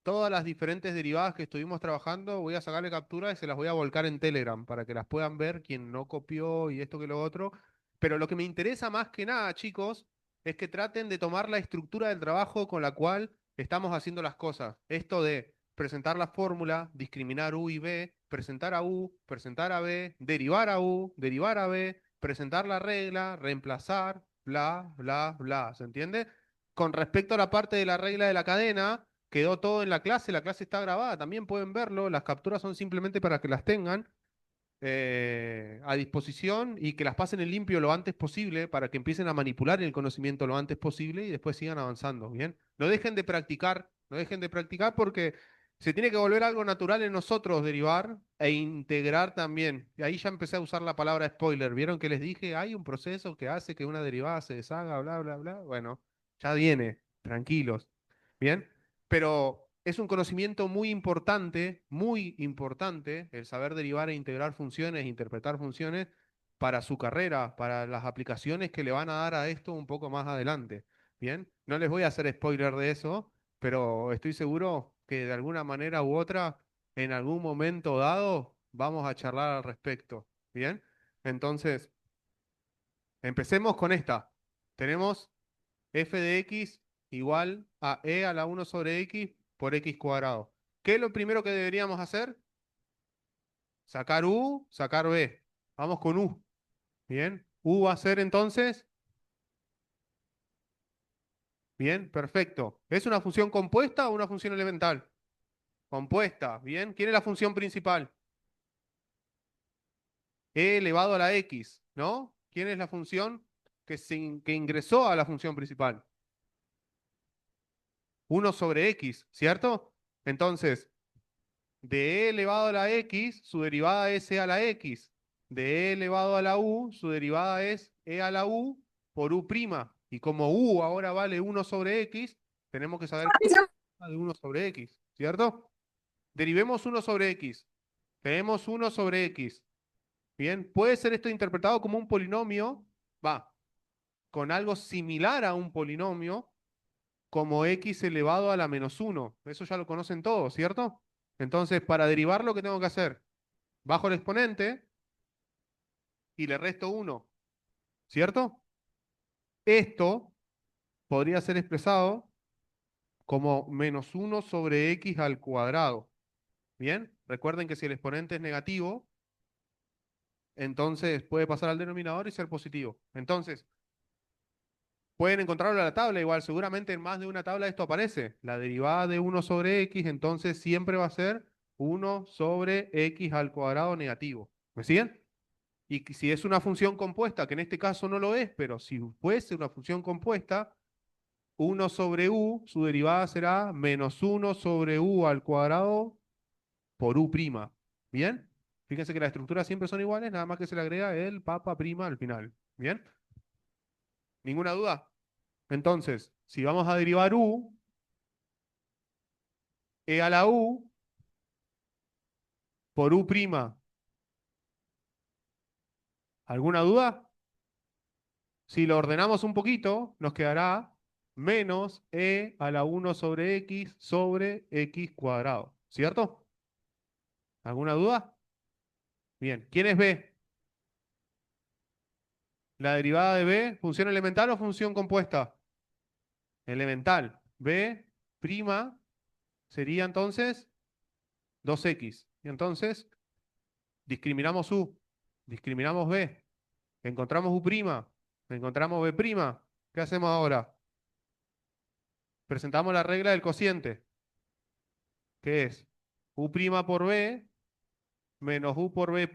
todas las diferentes derivadas que estuvimos trabajando, voy a sacarle captura y se las voy a volcar en Telegram para que las puedan ver quien no copió y esto que lo otro. Pero lo que me interesa más que nada, chicos, es que traten de tomar la estructura del trabajo con la cual estamos haciendo las cosas. Esto de presentar la fórmula, discriminar U y B, presentar a U, presentar a B, derivar a U, derivar a B, presentar la regla, reemplazar, bla, bla, bla. ¿Se entiende? Con respecto a la parte de la regla de la cadena, quedó todo en la clase está grabada, también pueden verlo, las capturas son simplemente para que las tengan a disposición y que las pasen en limpio lo antes posible para que empiecen a manipular el conocimiento lo antes posible y después sigan avanzando, ¿bien? No dejen de practicar, no dejen de practicar porque se tiene que volver algo natural en nosotros derivar e integrar también. Y ahí ya empecé a usar la palabra spoiler. ¿Vieron que les dije? Hay un proceso que hace que una derivada se deshaga, bla, bla, bla. Bueno, ya viene, tranquilos. ¿Bien? Pero es un conocimiento muy importante, el saber derivar e integrar funciones, interpretar funciones para su carrera, para las aplicaciones que le van a dar a esto un poco más adelante. Bien, no les voy a hacer spoiler de eso, pero estoy seguro que de alguna manera u otra, en algún momento dado, vamos a charlar al respecto. Bien, entonces, empecemos con esta. Tenemos f de x igual a e a la 1 sobre x por x cuadrado. ¿Qué es lo primero que deberíamos hacer? Sacar u, sacar b. Vamos con u. Bien. U va a ser entonces, bien, perfecto. ¿Es una función compuesta o una función elemental? Compuesta, bien. ¿Quién es la función principal? E elevado a la x, ¿no? ¿Quién es la función que ingresó a la función principal? 1 sobre x, ¿cierto? Entonces, de e elevado a la x, su derivada es e a la x. De e elevado a la u, su derivada es e a la u por u'. Y como u ahora vale 1 sobre x, tenemos que saber cuál es la de 1 sobre x, ¿cierto? Derivemos 1 sobre x. Tenemos 1 sobre x. Bien, puede ser esto interpretado como un polinomio, va, con algo similar a un polinomio, como x elevado a la menos 1. Eso ya lo conocen todos, ¿cierto? Entonces, para derivarlo, ¿qué tengo que hacer? Bajo el exponente y le resto 1, ¿cierto? Esto podría ser expresado como menos 1 sobre x al cuadrado. ¿Bien? Recuerden que si el exponente es negativo, entonces puede pasar al denominador y ser positivo. Entonces, pueden encontrarlo en la tabla, igual seguramente en más de una tabla esto aparece. La derivada de 1 sobre x, entonces siempre va a ser 1 sobre x al cuadrado negativo. ¿Me siguen? Y si es una función compuesta, que en este caso no lo es, pero si fuese una función compuesta, 1 sobre u, su derivada será menos 1 sobre u al cuadrado por u'. ¿Bien? Fíjense que las estructuras siempre son iguales, nada más que se le agrega el papa prima al final. ¿Bien? ¿Ninguna duda? Entonces, si vamos a derivar u, e a la u por u', ¿alguna duda? Si lo ordenamos un poquito, nos quedará menos e a la 1 sobre x cuadrado. ¿Cierto? ¿Alguna duda? Bien. ¿Quién es b? ¿La derivada de b, función elemental o función compuesta? Elemental. B' sería entonces 2x. Y entonces discriminamos u, discriminamos b, encontramos u', encontramos b'. ¿Qué hacemos ahora? Presentamos la regla del cociente, que es u' por b menos u por b'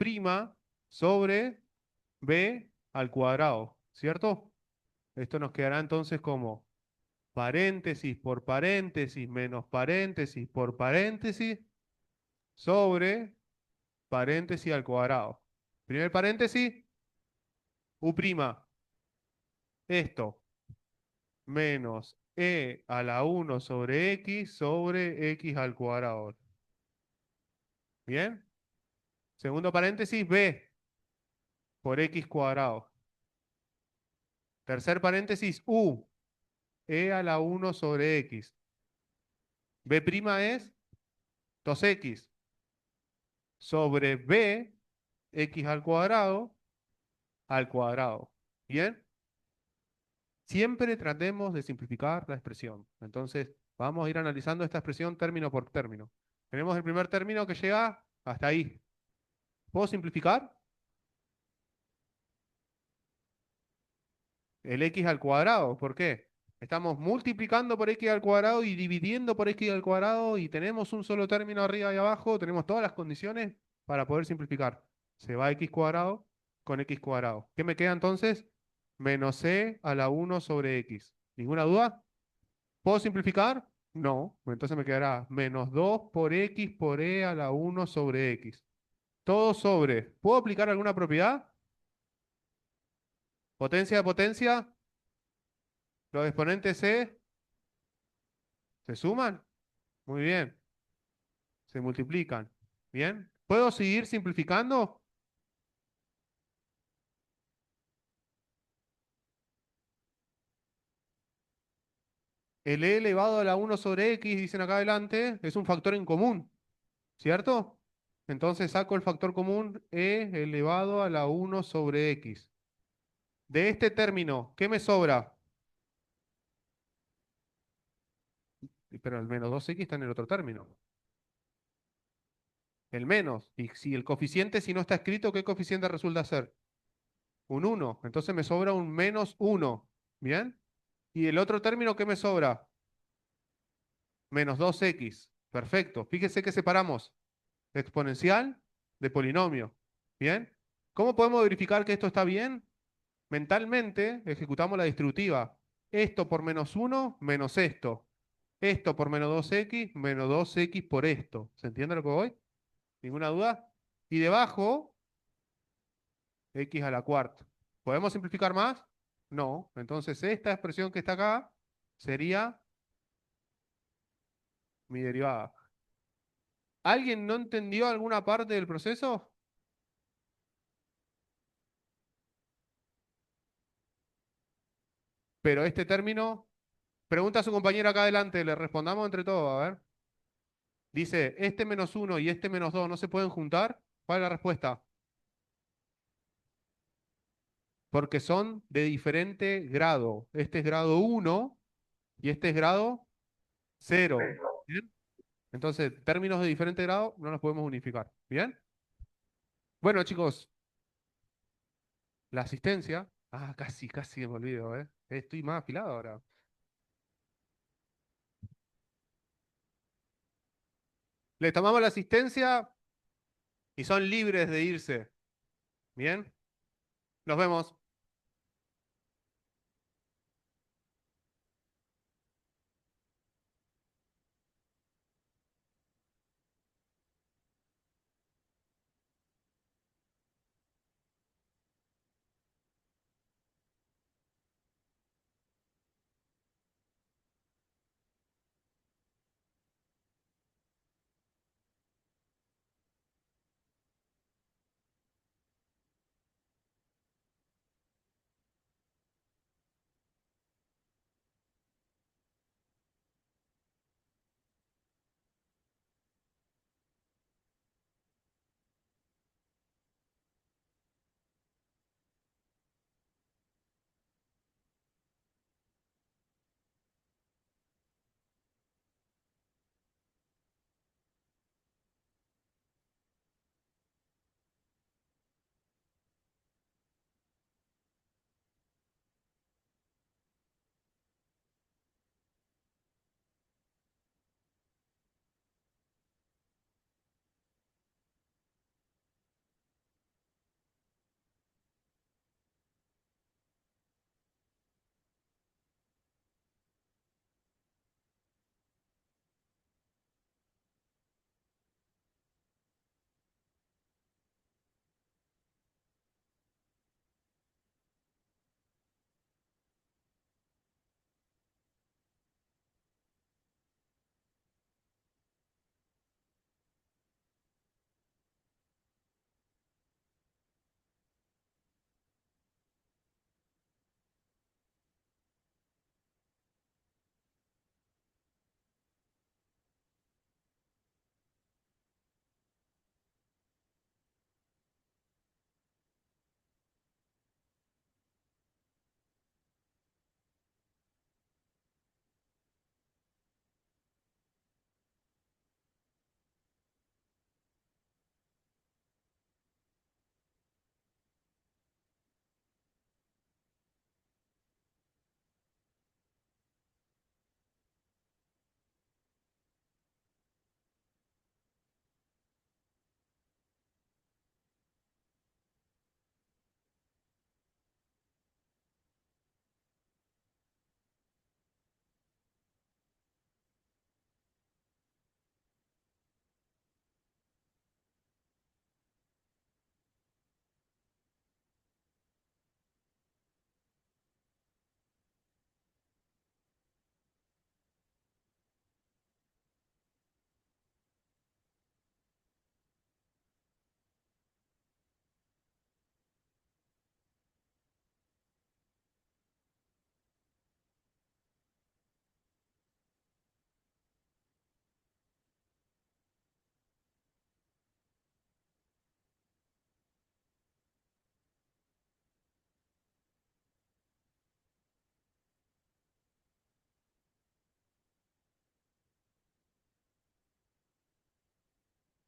sobre b al cuadrado, ¿cierto? Esto nos quedará entonces como paréntesis por paréntesis menos paréntesis por paréntesis sobre paréntesis al cuadrado. Primer paréntesis, U', esto, menos E a la 1 sobre X al cuadrado. ¿Bien? Segundo paréntesis, B por X cuadrado. Tercer paréntesis, U, E a la 1 sobre X. B' es 2X sobre B, X al cuadrado. ¿Bien? Siempre tratemos de simplificar la expresión. Entonces, vamos a ir analizando esta expresión término por término. Tenemos el primer término que llega hasta ahí. ¿Puedo simplificar? El X al cuadrado. ¿Por qué? Estamos multiplicando por X al cuadrado y dividiendo por X al cuadrado y tenemos un solo término arriba y abajo. Tenemos todas las condiciones para poder simplificar. Se va X cuadrado con X cuadrado. ¿Qué me queda entonces? Menos C a la 1 sobre X. ¿Ninguna duda? ¿Puedo simplificar? No. Entonces me quedará menos 2 por X por E a la 1 sobre X. Todo sobre. ¿Puedo aplicar alguna propiedad? Potencia de potencia. Los exponentes se suman. Muy bien. Se multiplican. Bien. ¿Puedo seguir simplificando? El E elevado a la 1 sobre X, dicen acá adelante, es un factor en común, ¿cierto? Entonces saco el factor común E elevado a la 1 sobre X. De este término, ¿qué me sobra? Pero el menos 2X está en el otro término. El menos. Y si el coeficiente, si no está escrito, ¿qué coeficiente resulta ser? Un 1. Entonces me sobra un menos 1. ¿Bien? ¿Y el otro término qué me sobra? Menos 2X. Perfecto. Fíjese que separamos exponencial de polinomio. ¿Bien? ¿Cómo podemos verificar que esto está bien? Mentalmente ejecutamos la distributiva. Esto por menos 1 menos esto. Esto por menos 2X menos 2X por esto. ¿Se entiende lo que voy? ¿Ninguna duda? Y debajo, X a la cuarta. ¿Podemos simplificar más? No. Entonces esta expresión que está acá sería mi derivada. ¿Alguien no entendió alguna parte del proceso? Pero este término, pregunta a su compañero acá adelante, le respondamos entre todos, a ver. Dice, este menos 1 y este menos 2 no se pueden juntar. ¿Cuál es la respuesta? Porque son de diferente grado. Este es grado 1 y este es grado 0. ¿Bien? Entonces, términos de diferente grado no los podemos unificar. ¿Bien? Bueno, chicos, la asistencia. Ah, casi me olvido, ¿eh? Estoy más afilado ahora. Le tomamos la asistencia y son libres de irse. ¿Bien? Nos vemos.